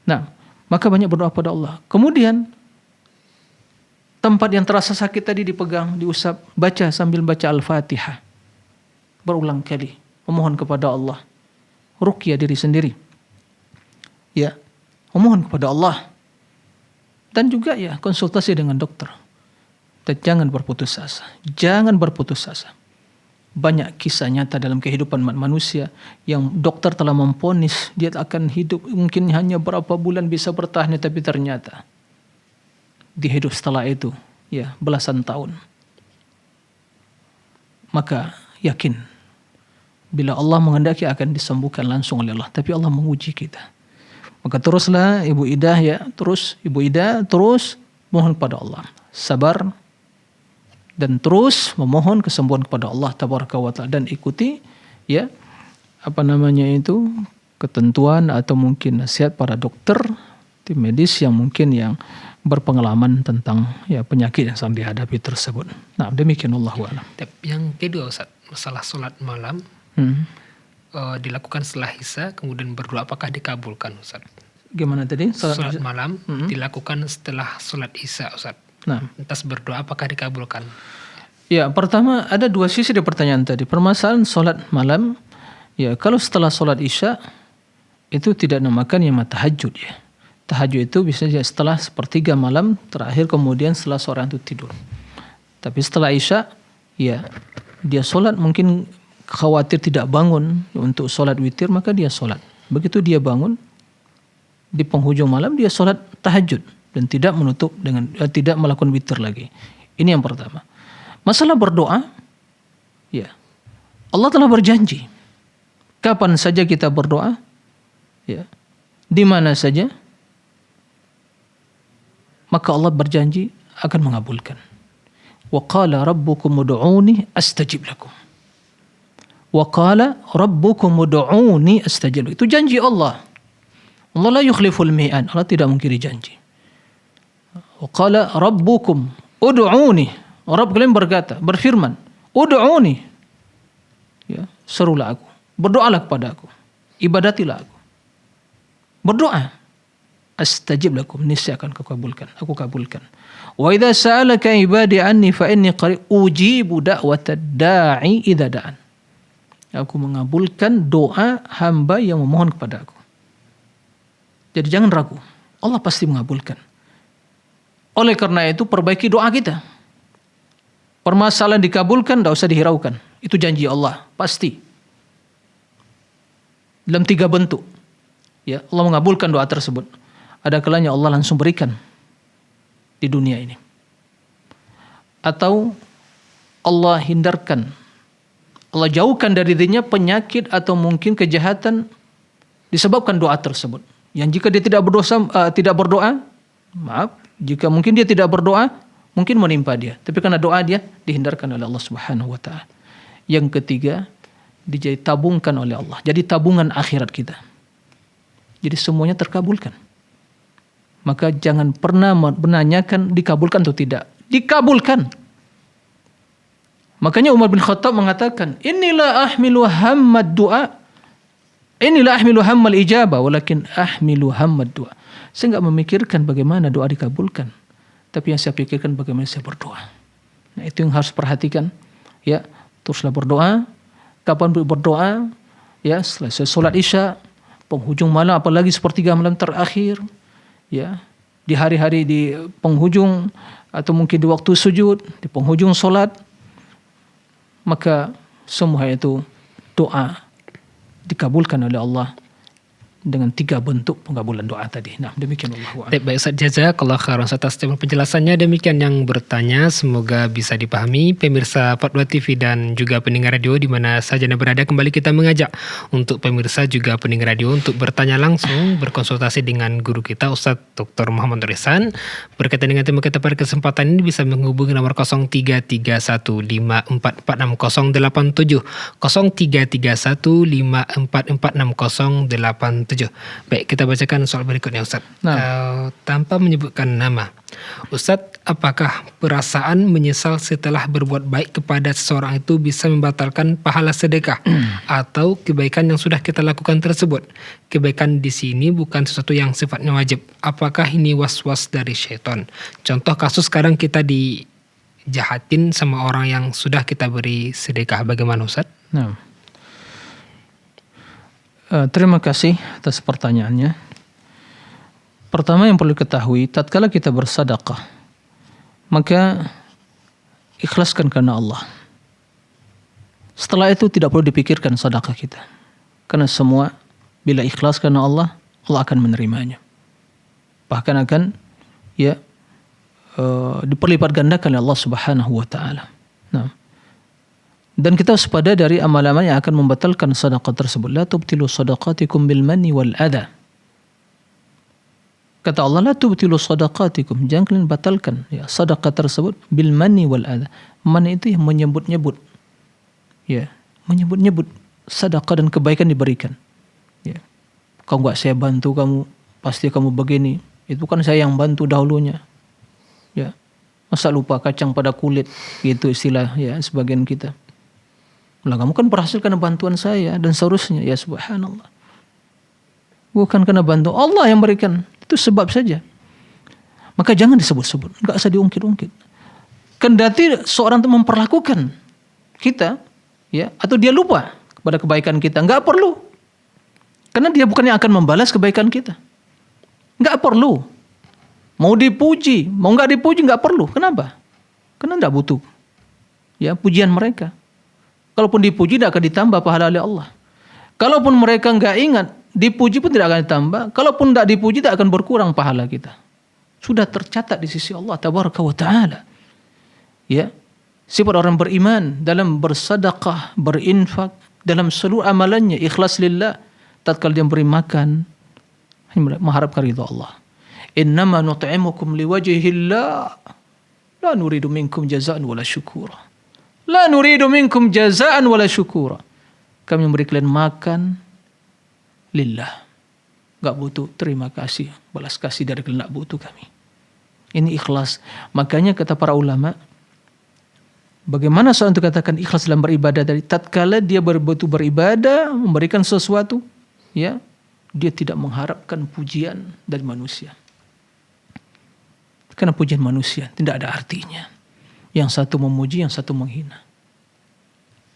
Nah, maka banyak berdoa pada Allah. Kemudian tempat yang terasa sakit tadi dipegang, diusap, baca sambil baca Al-Fatihah. Berulang kali memohon kepada Allah. Ruqyah diri sendiri. Ya, memohon kepada Allah. Dan juga ya konsultasi dengan dokter. Dan jangan berputus asa. Jangan berputus asa. Banyak kisah nyata dalam kehidupan manusia yang dokter telah memvonis dia akan hidup mungkin hanya berapa bulan bisa bertahan, tapi ternyata dia hidup setelah itu ya belasan tahun. Maka yakin bila Allah menghendaki akan disembuhkan langsung oleh Allah, tapi Allah menguji kita. Maka teruslah Ibu Ida terus mohon kepada Allah, sabar dan terus memohon kesembuhan kepada Allah tabaraka wa taala, dan ikuti ya ketentuan atau mungkin nasihat para dokter, tim medis yang mungkin yang berpengalaman tentang ya penyakit yang sedang dihadapi tersebut. Nah, demikian Allahu a'lam. Yang kedua Ustaz, masalah sholat malam dilakukan setelah Isya kemudian berdoa, apakah dikabulkan Ustaz? Gimana tadi? Sholat malam dilakukan setelah sholat Isya Ustaz. Nah, lantas berdoa apakah dikabulkan? Ya, pertama ada dua sisi dari pertanyaan tadi. Permasalahan sholat malam, ya kalau setelah sholat Isya itu tidak namakan yang tahajud ya. Tahajud itu bisa setelah 1/3 malam terakhir, kemudian setelah seorang itu tidur. Tapi setelah Isya, ya dia sholat, mungkin khawatir tidak bangun untuk sholat witir, maka dia sholat. Begitu dia bangun di penghujung malam, dia sholat tahajud dan tidak menutup dengan tidak melakukan witir lagi. Ini yang pertama. Masalah berdoa, ya Allah telah berjanji. Kapan saja kita berdoa, ya di mana saja, maka Allah berjanji akan mengabulkan. Wa qala rabbukum ud'uni astajib lakum. Wa qala rabbukum ud'uni astajib lakum. Itu janji Allah. Allah la yukhliful mi'ad. Allah tidak mungkiri janji. Wa qala rabbukum ud'uni. Rabb kalian berfirman, ud'uni. Ya, serulah aku. Berdoalah kepada aku. Ibadatilah aku. Berdoa. Astajib lakum, niscaya akan aku kabulkan. Wa idza sa'alaka ibadi anni fa inni qarib ujibu da'watad da'i idza da'an. Aku mengabulkan doa hamba yang memohon kepada aku. Jadi jangan ragu, Allah pasti mengabulkan. Oleh karena itu perbaiki doa kita. Permasalahan dikabulkan, tidak usah dihiraukan. Itu janji Allah, pasti. Dalam 3 bentuk. Ya, Allah mengabulkan doa tersebut. Ada kalanya Allah langsung berikan di dunia ini. Atau Allah hindarkan, Allah jauhkan dari dirinya penyakit atau mungkin kejahatan disebabkan doa tersebut. Yang jika dia tidak berdoa, maaf, jika mungkin dia tidak berdoa, mungkin menimpa dia. Tapi karena doa dia dihindarkan oleh Allah Subhanahu wa taala. Yang ketiga, ditabungkan oleh Allah. Jadi tabungan akhirat kita. Jadi semuanya terkabulkan. Maka jangan pernah menanyakan dikabulkan atau tidak. Dikabulkan. Makanya Umar bin Khattab mengatakan, inilah ahmilu hammad du'a. Inilah ahmilu hammal ijabah, walakin ahmilu hammad du'a. Saya enggak memikirkan bagaimana doa dikabulkan, tapi yang saya pikirkan bagaimana saya berdoa. Nah, itu yang harus perhatikan. Ya, teruslah berdoa. Kapan berdoa? Ya, selesai sholat Isya, penghujung malam, apalagi 1/3 malam terakhir. Ya, di hari-hari di penghujung atau mungkin di waktu sujud, di penghujung solat, maka semua itu doa dikabulkan oleh Allah dengan 3 bentuk pengabulan doa tadi. Nah, demikian Allah. Baik Ustaz, jazakallahu khairan atas penjelasannya. Demikian yang bertanya, semoga bisa dipahami pemirsa Fatwa TV dan juga pendengar radio di mana saja Anda berada. Kembali kita mengajak untuk pemirsa juga pendengar radio untuk bertanya langsung, berkonsultasi dengan guru kita Ustaz Dr. Muhammad Nur Ihsan. Berkaitan dengan tema kita pada kesempatan ini bisa menghubungi nomor 0331544687, 0331544687. Baik, kita bacakan soal berikutnya Ustaz. Tanpa menyebutkan nama. Ustaz, apakah perasaan menyesal setelah berbuat baik kepada seseorang itu bisa membatalkan pahala sedekah atau kebaikan yang sudah kita lakukan tersebut? Kebaikan di sini bukan sesuatu yang sifatnya wajib. Apakah ini was-was dari syaitan? Contoh kasus sekarang kita dijahatin sama orang yang sudah kita beri sedekah. Bagaimana Ustaz? Terima kasih atas pertanyaannya. Pertama yang perlu ketahui, tatkala kita bersedekah, maka ikhlaskan karena Allah. Setelah itu tidak perlu dipikirkan sedekah kita. Karena semua bila ikhlas karena Allah, Allah akan menerimanya. Bahkan akan diperlipat gandakan oleh Allah Subhanahu wa taala. Dan kita waspada dari amal-amal yang akan membatalkan sedekah tersebut. La tubtilu sadaqatikum bil manni wal adha. Kata Allah, la tubtilu sadaqatikum, jangan kalian batalkan sedekah tersebut bil manni wal adha. Manni itu yang menyebut-nyebut. Menyebut-nyebut sedekah dan kebaikan diberikan. Kalau enggak saya bantu kamu, pasti kamu begini. Itu kan saya yang bantu dahulunya. Masa lupa kacang pada kulit, gitu istilah sebagian kita. Lah kamu kan berhasil karena bantuan saya dan seterusnya. Ya subhanallah. Bukan karena bantu Allah yang berikan. Itu sebab saja. Maka jangan disebut-sebut. Enggak usah diungkit-ungkit. Kendati seorang itu memperlakukan kita, atau dia lupa kepada kebaikan kita, enggak perlu. Karena dia bukannya akan membalas kebaikan kita. Enggak perlu. Mau dipuji, mau enggak dipuji enggak perlu. Kenapa? Karena enggak butuh pujian mereka. Kalaupun dipuji tidak akan ditambah pahala oleh Allah. Kalaupun mereka enggak ingat, dipuji pun tidak akan ditambah. Kalaupun tidak dipuji tidak akan berkurang pahala kita. Sudah tercatat di sisi Allah Tabaraka wa Ta'ala. Sifat orang beriman dalam bersedekah, berinfak, dalam seluruh amalannya ikhlas lillah. Tatkala dia beri makan, mengharapkan ridha Allah. Innama nut'imukum liwajhillah la nuridu minkum jazaan wala syukura. La nuridu minkum jazaan wala syukura. Kami memberi kalian makan lillah. Enggak butuh terima kasih, balas kasih dari kalian, enggak butuh kami. Ini ikhlas. Makanya kata para ulama, bagaimana seorang itu katakan ikhlas dalam beribadah dari tatkala dia betul beribadah, memberikan sesuatu, dia tidak mengharapkan pujian dari manusia. Karena pujian manusia tidak ada artinya. Yang satu memuji, yang satu menghina.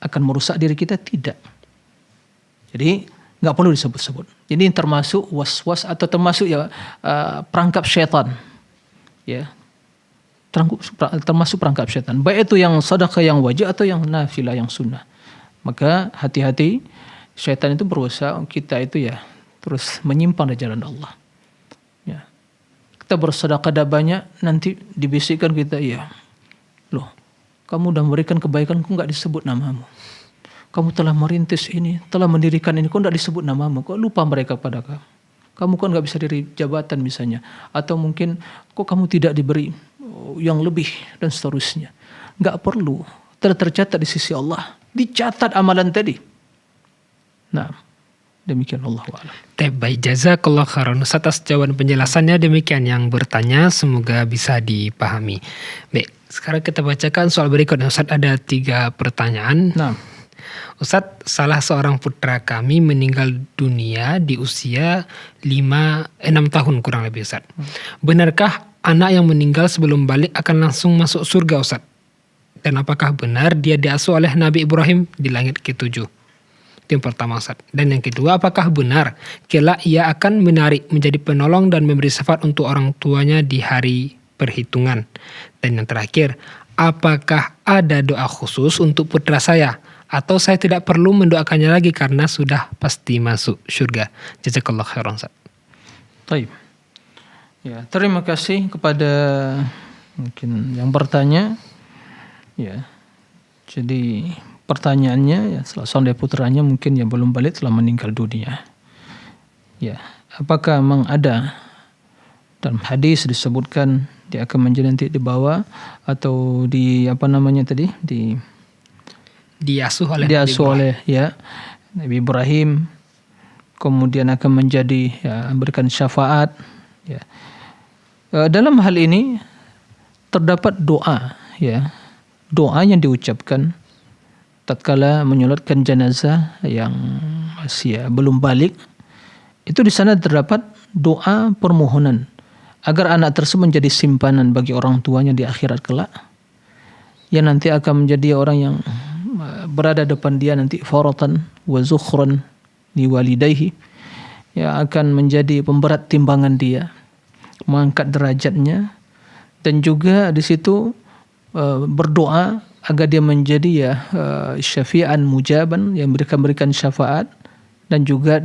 Akan merusak diri kita? Tidak. Jadi nggak perlu disebut-sebut. Jadi termasuk was-was atau termasuk perangkap syaitan. Termasuk perangkap syaitan. Baik itu yang sedekah yang wajib atau yang nafilah yang sunnah. Maka hati-hati, syaitan itu berusaha kita itu terus menyimpang dari jalan Allah. Kita bersedekah dah banyak, nanti dibisikkan kita, loh, kamu dah memberikan kebaikan, kok enggak disebut namamu. Kamu telah merintis ini, telah mendirikan ini, kok enggak disebut namamu. Kok lupa mereka pada kamu. Kamu kan enggak bisa diri jabatan misalnya. Atau mungkin, kok kamu tidak diberi yang lebih, dan seterusnya. Enggak perlu. Telah tercatat di sisi Allah. Dicatat amalan tadi. Nah, demikian Allah wa'alam. Baik, jazakallah khairan atas jawaban penjelasannya. Demikian yang bertanya, semoga bisa dipahami. Baik, sekarang kita bacakan soal berikutnya. Ustaz, ada 3 pertanyaan. Ustaz, salah seorang putra kami meninggal dunia di usia 6 tahun kurang lebih Ustaz. Benarkah anak yang meninggal sebelum balik akan langsung masuk surga Ustaz? Dan apakah benar dia diasuh oleh Nabi Ibrahim di langit ke-7? Itu yang pertama Ustaz. Dan yang kedua, apakah benar kelak ia akan menarik menjadi penolong dan memberi syafaat untuk orang tuanya di hari perhitungan? Dan yang terakhir, apakah ada doa khusus untuk putra saya? Atau saya tidak perlu mendoakannya lagi karena sudah pasti masuk surga? Jazakallah khairan Ustaz. Baik. Ya, terima kasih kepada mungkin yang bertanya. Ya. Jadi pertanyaannya ya seandainya putranya mungkin yang belum balik telah meninggal dunia. Ya, apakah memang ada dalam hadis disebutkan dia akan menjadi nanti dibawa atau diasuh oleh ya Nabi Ibrahim, kemudian akan menjadi memberikan syafaat ya. Dalam hal ini terdapat doa yang diucapkan tatkala menyolatkan jenazah yang masih belum balik. Itu di sana terdapat doa permohonan agar anak tersebut menjadi simpanan bagi orang tuanya di akhirat kelak, yang nanti akan menjadi orang yang berada depan dia nanti faratan wa zukhran li walidayhi, yang akan menjadi pemberat timbangan dia, mengangkat derajatnya, dan juga di situ berdoa agar dia menjadi syafi'an mujaban, yang berikan syafaat dan juga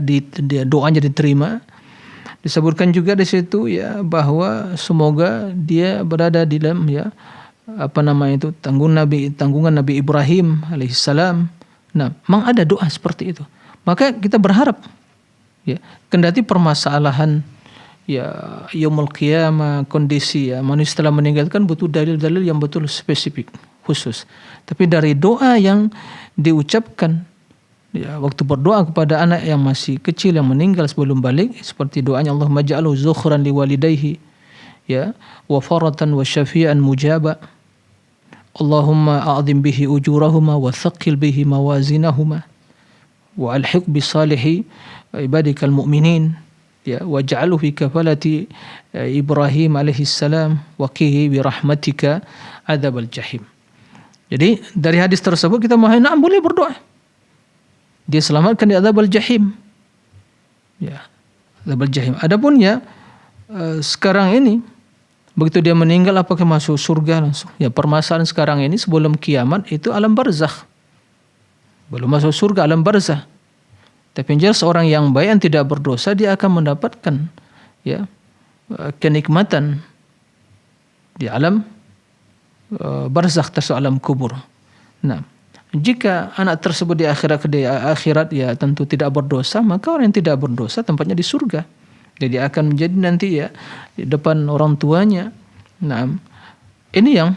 doanya diterima. Disebutkan juga di situ bahwa semoga dia berada di dalam tanggungan Nabi Ibrahim alaihissalam. Nah, memang ada doa seperti itu. Maka kita berharap kendati permasalahan yaumul qiyamah, kondisi manusia telah meninggalkan, butuh dalil-dalil yang betul spesifik khusus. Tapi dari doa yang diucapkan waktu berdoa kepada anak yang masih kecil yang meninggal sebelum balik, seperti doanya Allahumma ja'alhu zukhran liwalidayhi wa faratan wa syafi'an mujaba, Allahumma a'zim bihi ujurahuma wa thaqqil bihi mawazinahuma wa alhiq bi salihi ibadikal mu'minin waj'alhu fi kafalati Ibrahim alaihi salam wa qihi bi rahmatika adzabal jahim. Jadi dari hadis tersebut kita memahami boleh berdoa dia selamatkan di adzabul jahim. Adzabul jahim. Adapun sekarang ini begitu dia meninggal apakah masuk surga langsung? Permasalahan sekarang ini sebelum kiamat itu alam barzakh. Belum masuk surga, alam barzakh. Tapi jelas seorang yang baik yang tidak berdosa dia akan mendapatkan kenikmatan di alam barzakh, termasuk alam kubur. Nah, jika anak tersebut di akhirat tentu tidak berdosa, maka orang yang tidak berdosa tempatnya di surga. Jadi akan menjadi nanti di depan orang tuanya. Nah, ini yang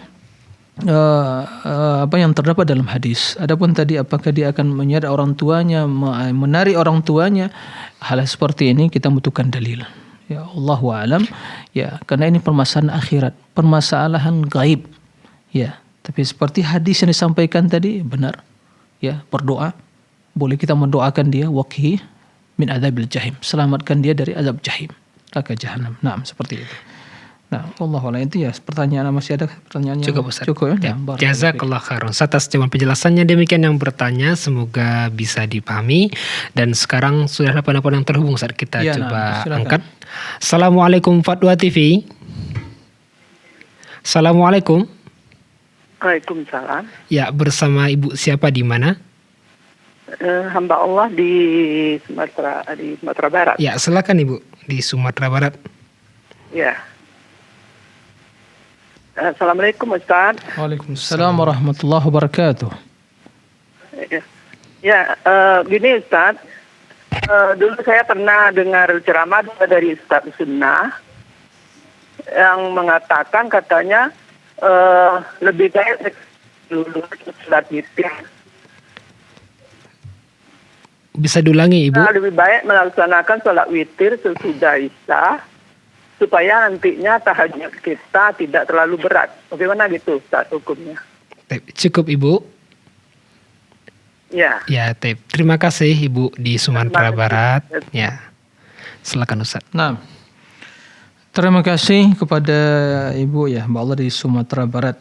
yang terdapat dalam hadis. Adapun tadi apakah dia akan menyeret orang tuanya, menarik orang tuanya, hal seperti ini kita butuhkan dalil. Allahu a'lam. Karena ini permasalahan akhirat, permasalahan gaib. Tapi seperti hadis yang disampaikan tadi benar. Berdoa. Boleh kita mendoakan dia waqhi min adzabil jahim. Selamatkan dia dari azab jahim, neraka jahanam. Nah, seperti itu. Nah, Allahu a'lam. Itu pertanyaan, masih ada pertanyaannya? Cukup Ustaz. Cukup ya. Jazakallah khairan atas jawaban penjelasannya. Demikian yang bertanya, semoga bisa dipahami. Dan sekarang sudah ada penelpon yang terhubung Ustaz. Kita coba angkat. Assalamualaikum Fatwa TV. Assalamualaikum. Waalaikumsalam. Ya, bersama Ibu siapa di mana? Hamba Allah di Sumatera Barat. Ya, silakan Ibu di Sumatera Barat. Ya. Assalamualaikum Ustaz. Waalaikumsalam warahmatullahi wabarakatuh. Gini Ustaz. Dulu saya pernah dengar ceramah dari Ustaz Sunnah yang mengatakan katanya lebih baik dulu sholat witir. Bisa diulangi Ibu? Lebih baik melaksanakan sholat witir sesudah Isya supaya nantinya tahajud kita tidak terlalu berat. Bagaimana gitu Ustaz hukumnya? Cukup Ibu. Ya. Terima kasih Ibu di Sumatera Barat. Ya. Silakan Ustaz. Nah, terima kasih kepada Ibu Mbak Allah di Sumatera Barat.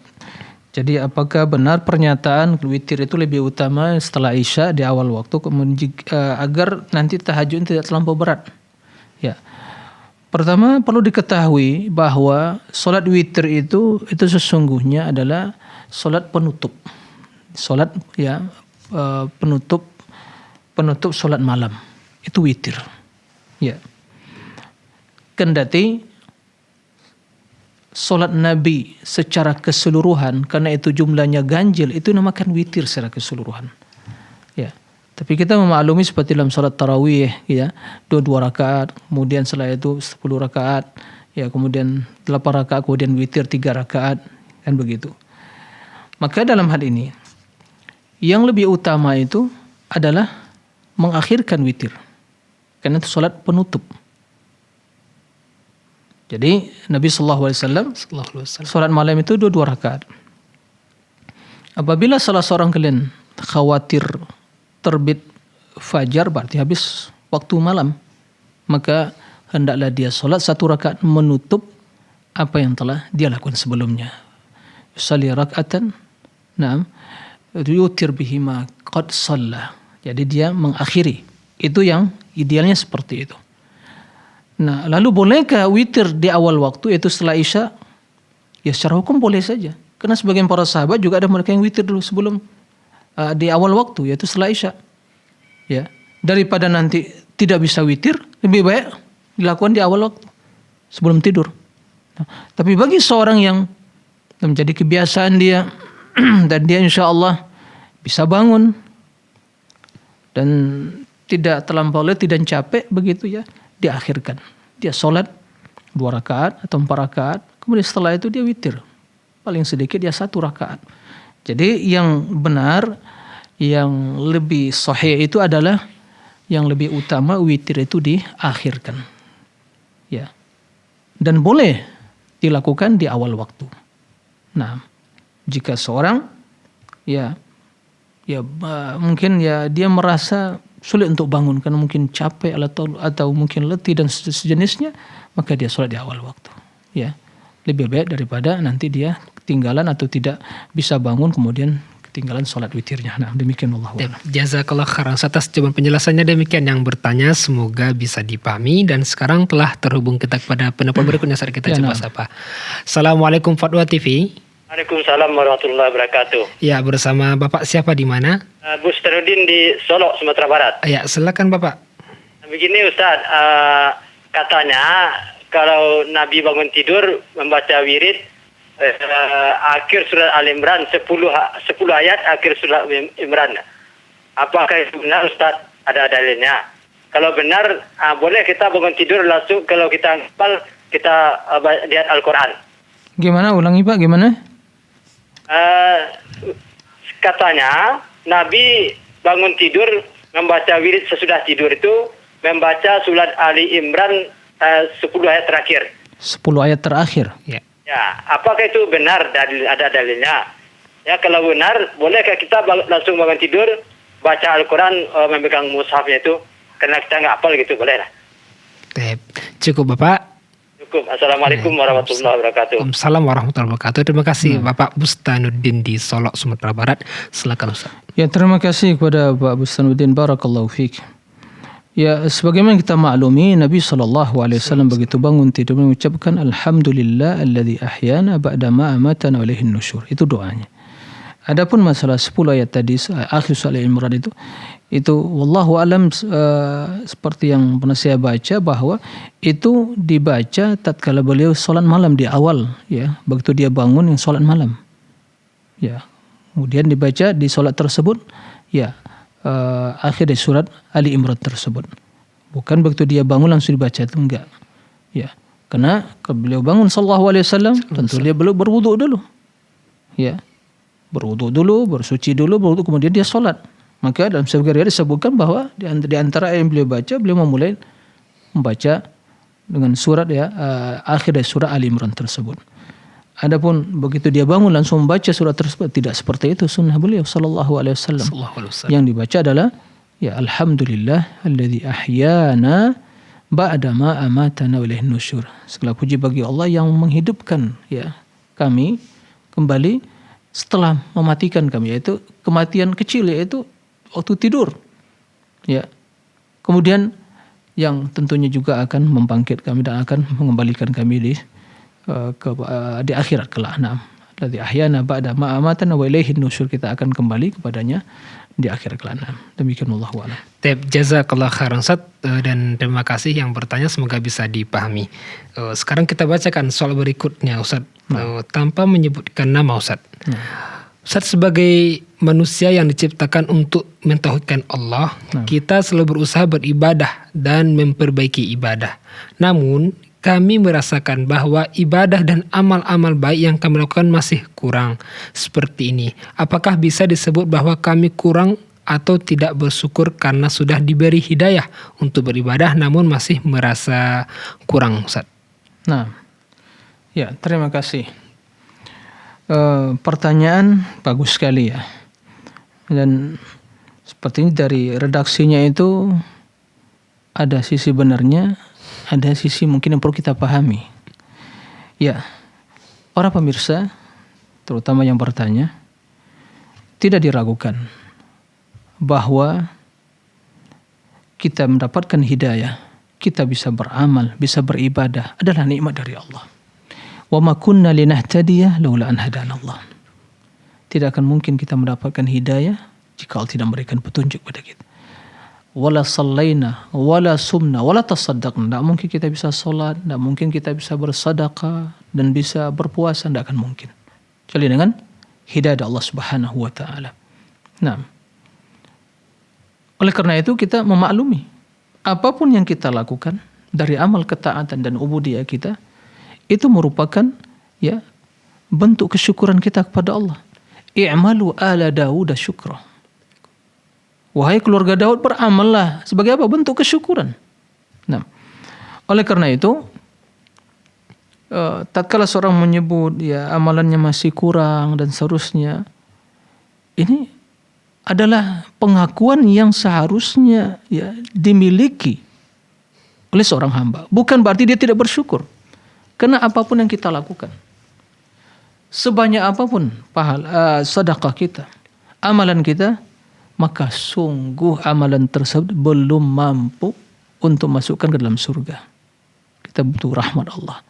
Jadi apakah benar pernyataan witir itu lebih utama setelah Isya di awal waktu kemudian agar nanti tahajud tidak terlampau berat? Ya. Pertama perlu diketahui bahwa solat witir itu sesungguhnya adalah solat penutup. Solat penutup solat malam. Itu witir. Ya. Kendati solat Nabi secara keseluruhan, karena itu jumlahnya ganjil, itu namakan witir secara keseluruhan. Ya. Tapi kita memaklumi seperti dalam solat tarawih, ya, 2 rakaat, kemudian setelah itu 10 rakaat, ya, kemudian 8 rakaat, kemudian witir 3 rakaat, kan begitu. Maka dalam hal ini, yang lebih utama itu adalah mengakhirkan witir, karena itu solat penutup. Jadi Nabi Sallallahu Alaihi Wasallam salat malam itu 2 rakaat. Apabila salah seorang kalian khawatir terbit fajar, berarti habis waktu malam, maka hendaklah dia salat 1 rakaat menutup apa yang telah dia lakukan sebelumnya. Yusalli rak'atan, na'am, yutir bihima qad shalla. Jadi dia mengakhiri. Itu yang idealnya seperti itu. Nah, lalu bolehkah witir di awal waktu, yaitu setelah Isya? Ya secara hukum boleh saja. Karena sebagian para sahabat juga ada mereka yang witir dulu sebelum di awal waktu, yaitu setelah Isya. Ya, daripada nanti tidak bisa witir, lebih baik dilakukan di awal waktu sebelum tidur. Nah, tapi bagi seorang yang menjadi kebiasaan dia dan dia insya Allah bisa bangun dan tidak terlampau letih dan capek begitu ya, diakhirkan. Dia sholat 2 rakaat atau 4 rakaat, kemudian setelah itu dia witir. Paling sedikit dia 1 rakaat. Jadi yang benar, yang lebih sahih itu adalah yang lebih utama witir itu diakhirkan. Ya. Dan boleh dilakukan di awal waktu. Nah, jika seorang mungkin dia merasa sulit untuk bangun karena mungkin capek atau mungkin letih dan sejenisnya, maka dia sholat di awal waktu. Ya, lebih baik daripada nanti dia ketinggalan atau tidak bisa bangun kemudian ketinggalan sholat witirnya. Nah, demikian Allah. Jazakallah khairan atas jawaban penjelasannya. Demikian yang bertanya, semoga bisa dipahami. Dan sekarang telah terhubung kita kepada penelpon berikutnya, saat kita coba sapa. Assalamualaikum Fatwa TV. Waalaikumsalam warahmatullahi wabarakatuh. Ya, bersama Bapak siapa di mana? Bustarudin di Solo, Sumatera Barat. Ya, silakan Bapak. Begini Ustaz, katanya kalau Nabi bangun tidur membaca wirid akhir surat Al-Imran 10 ayat akhir surat Imran. Apakah itu benar Ustaz? Ada dalilnya? Kalau benar, boleh kita bangun tidur langsung kalau kita hafal kita lihat Al-Quran. Gimana? Ulangi Pak, gimana? Katanya Nabi bangun tidur membaca wirid sesudah tidur itu membaca surat Ali Imran 10 ayat terakhir. 10 ayat terakhir. Ya. Ya, apakah itu benar? Ada dalilnya? Ya, kalau benar, bolehkah kita langsung bangun tidur baca Al-Quran memegang mushafnya itu? Karena kita nggak hafal gitu, boleh lah. Cukup Bapak. Assalamualaikum warahmatullahi wabarakatuh. Waalaikumsalam warahmatullahi wabarakatuh. Terima kasih Bapak Bustanuddin di Solo, Sumatera Barat. Silakan Ustaz. Ya, terima kasih kepada Pak Bustanuddin, barakallahu fiik. Ya, sebagaimana kita maklumi, Nabi SAW begitu bangun tidur mengucapkan Alhamdulillah alladzi ahyana ba'da ma amatana wa ilaihin nusyur. Itu doanya. Adapun masalah 10 ayat tadi akhir surah Al-Imran itu wallahu alam, seperti yang pernah saya baca bahwa itu dibaca tatkala beliau salat malam di awal, ya, begitu dia bangun yang salat malam, ya, kemudian dibaca di salat tersebut, ya, akhir dari surat Ali Imran tersebut, bukan begitu dia bangun langsung dibaca, itu enggak, ya, karena beliau bangun sallallahu alaihi wasallam tentu dia belum berwudu dulu, ya, berwudu dulu, bersuci dulu, berwudu, kemudian dia salat. Maka dalam sebagian riwayat disebutkan bahwa di antara yang beliau baca, beliau memulai membaca dengan surat, ya, akhir dari surah Ali Imran tersebut. Adapun begitu dia bangun langsung membaca surat tersebut, tidak seperti itu sunnah beliau sallallahu alaihi wasallam. Yang dibaca adalah ya Alhamdulillah alladzi ahyana ba'da ma amatana wa ilaihin nusyur. Segala puji bagi Allah yang menghidupkan, ya, kami kembali setelah mematikan kami, yaitu kematian kecil, yaitu waktu tidur. Ya. Kemudian yang tentunya juga akan membangkit kami dan akan mengembalikan kami di akhirat kelak. Naam. Alladzi ahyana ba'da ma amatana wa ilaihin nusyur, kita akan kembali kepadanya di akhirat kelak. Demikian wallahu a'lam. Jazakallah khairan Ustaz, dan terima kasih yang bertanya, semoga bisa dipahami. Sekarang kita bacakan soal berikutnya Ustaz, tanpa menyebutkan nama Ustaz. Ustaz, sebagai manusia yang diciptakan untuk mentauhidkan Allah, kita selalu berusaha beribadah dan memperbaiki ibadah. Namun kami merasakan bahwa ibadah dan amal-amal baik yang kami lakukan masih kurang. Seperti ini, apakah bisa disebut bahwa kami kurang atau tidak bersyukur karena sudah diberi hidayah untuk beribadah namun masih merasa kurang, Ustaz? Nah, ya, terima kasih. Pertanyaan bagus sekali ya. Dan sepertinya dari redaksinya itu ada sisi benarnya, ada sisi mungkin yang perlu kita pahami. Ya, para pemirsa, terutama yang bertanya, tidak diragukan bahwa kita mendapatkan hidayah, kita bisa beramal, bisa beribadah adalah nikmat dari Allah. Wa ma kunna linahtadiya laula an hadanallah. Tidak akan mungkin kita mendapatkan hidayah jika Allah tidak memberikan petunjuk pada kita. Wala sallaina wala sumna wala tasaddaqna. Tidak mungkin kita bisa salat, tidak mungkin kita bisa bersedekah dan bisa berpuasa, tidak akan mungkin. Kecuali dengan hidayah Allah Subhanahu wa taala. Nah, oleh karena itu kita memaklumi apapun yang kita lakukan dari amal ketaatan dan ubudiyah kita itu merupakan ya bentuk kesyukuran kita kepada Allah. I'malu ala Daud syukra. Wahai keluarga Daud, beramallah. Sebagai apa? Bentuk kesyukuran. Nah, oleh karena itu tatkala seorang menyebut ya amalannya masih kurang dan seterusnya, ini adalah pengakuan yang seharusnya ya dimiliki oleh seorang hamba. Bukan berarti dia tidak bersyukur. Karena apapun yang kita lakukan, sebanyak apapun pahala sedekah kita, amalan kita, maka sungguh amalan tersebut belum mampu untuk masukkan ke dalam surga. Kita butuh rahmat Allah.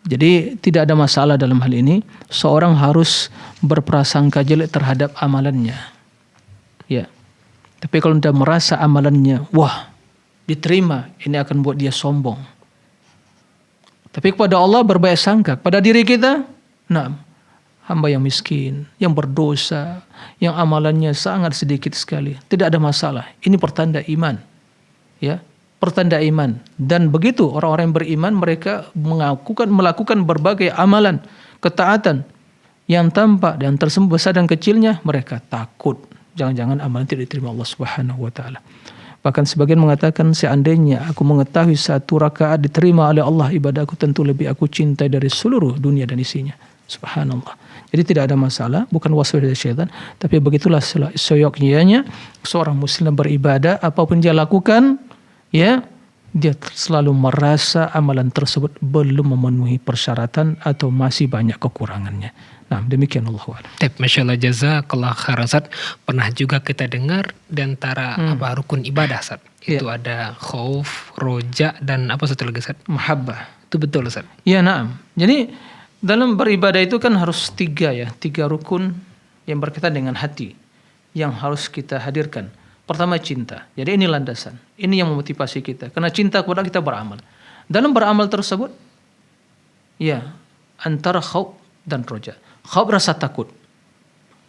Jadi tidak ada masalah dalam hal ini. Seorang harus berprasangka jelek terhadap amalannya. Ya. Tapi kalau dia merasa amalannya, wah, diterima, ini akan buat dia sombong. Tapi kepada Allah berbaik sangka, kepada diri kita, nah, hamba yang miskin, yang berdosa, yang amalannya sangat sedikit sekali, tidak ada masalah. Ini pertanda iman, ya, pertanda iman. Dan begitu orang-orang yang beriman, mereka melakukan berbagai amalan ketaatan yang tampak dan tersembunyi besar dan kecilnya, mereka takut jangan-jangan amalan tidak diterima Allah Subhanahu wa taala. Bahkan sebagian mengatakan, seandainya aku mengetahui satu rakaat diterima oleh Allah ibadahku, tentu lebih aku cintai dari seluruh dunia dan isinya. Subhanallah. Jadi tidak ada masalah, bukan waswas dari syaitan, tapi begitulah seyogyanya seorang muslim beribadah, apapun dia lakukan, ya, dia selalu merasa amalan tersebut belum memenuhi persyaratan atau masih banyak kekurangannya. Nah, demikian Allah. Masya Allah, jazakallah khairan Ustaz. Pernah juga kita dengar di antara rukun ibadah Ustaz, itu ada khauf, roja, dan apa satu lagi Ustaz? Mahabbah. Itu betul Ustaz? Ya, na'am. Jadi dalam beribadah itu kan harus tiga rukun yang berkaitan dengan hati yang harus kita hadirkan. Pertama, cinta. Jadi ini landasan. Ini yang memotivasi kita. Karena cinta kepada kita beramal. Dalam beramal tersebut, ya, antara khauf dan roja. Khauf rasa takut.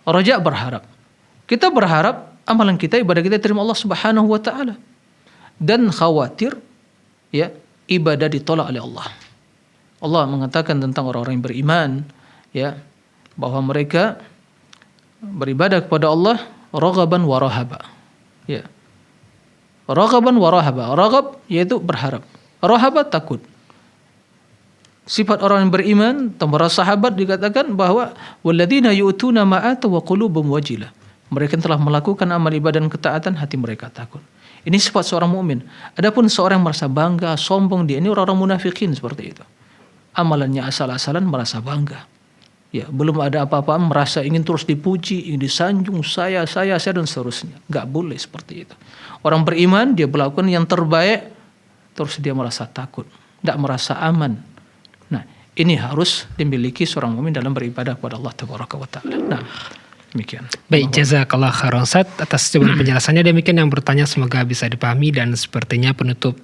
Roja berharap. Kita berharap amalan kita, ibadah kita diterima Allah Subhanahu wa taala. Dan khawatir ya ibadah ditolak oleh Allah. Allah mengatakan tentang orang-orang yang beriman ya bahwa mereka beribadah kepada Allah raghaban wa rahaba. Ya. Raghaban wa rahaba. Raghab yaitu berharap. Rahaba takut. Sifat orang yang beriman, para sahabat dikatakan bahwa walladzina yu'tuna ma atu wa qulubuhum wajilah. Mereka telah melakukan amal ibadah dan ketaatan, hati mereka takut. Ini sifat seorang mukmin. Adapun seorang yang merasa bangga, sombong, dia ini orang-orang munafikin seperti itu. Amalannya asal-asalan merasa bangga. Ya, belum ada apa-apa merasa ingin terus dipuji, ingin disanjung, saya dan seterusnya. Nggak boleh seperti itu. Orang beriman dia melakukan yang terbaik, terus dia merasa takut, nggak merasa aman. Nah, ini harus dimiliki seorang mukmin dalam beribadah kepada Allah Tabaraka wa Ta'ala. Nah, demikian. Baik, jazakallah khairan Ustaz atas jawaban penjelasannya. Demikian yang bertanya semoga bisa dipahami dan sepertinya penutup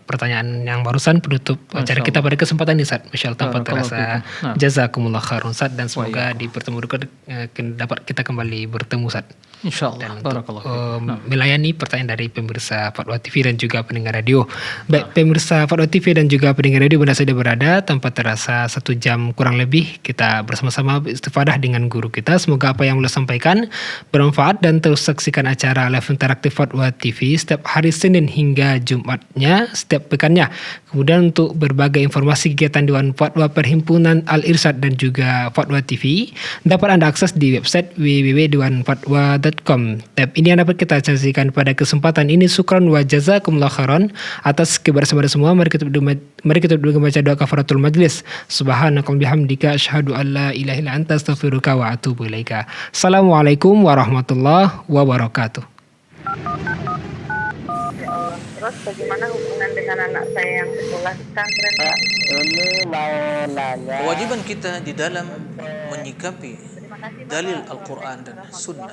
pertanyaan yang barusan penutup acara kita pada kesempatan ini Ustaz. Masya Allah tanpa terasa. Jazakumullah khairan Ustaz dan semoga di pertemuan dapat kita kembali bertemu Ustaz. Insyaallah. Barakallahu. Melayani pertanyaan dari pemirsa Fatwa TV dan juga pendengar radio. Baik, pemirsa Fatwa TV dan juga pendengar radio benar saja berada tanpa terasa 1 jam kurang lebih kita bersama-sama istifadah dengan guru kita. Semoga apa yang beliau sampaikan bermanfaat dan terus saksikan acara live interaktif Fatwa TV setiap hari Senin hingga Jumatnya setiap pekannya. Kemudian untuk berbagai informasi kegiatan Dewan Fatwa Perhimpunan Al-Irsyad dan juga Fatwa TV dapat Anda akses di website www.dewanfatwa.com. Tab ini yang dapat kita saksikan pada kesempatan ini. Syukran wa jazakumullah khairan atas kebersamaan semua. Mari kita berdua membaca doa kafaratul majlis. Subhanakallahumma bihamdika asyhadu an la ilaha illa anta astaghfiruka wa atubu ilaika. Assalamualaikum warahmatullahi wabarakatuh. Terus bagaimana hubungan dengan anak saya yang sekolah di pesantren? Ini mau nanya. Kewajiban kita di dalam menyikapi dalil Al-Quran dan Sunnah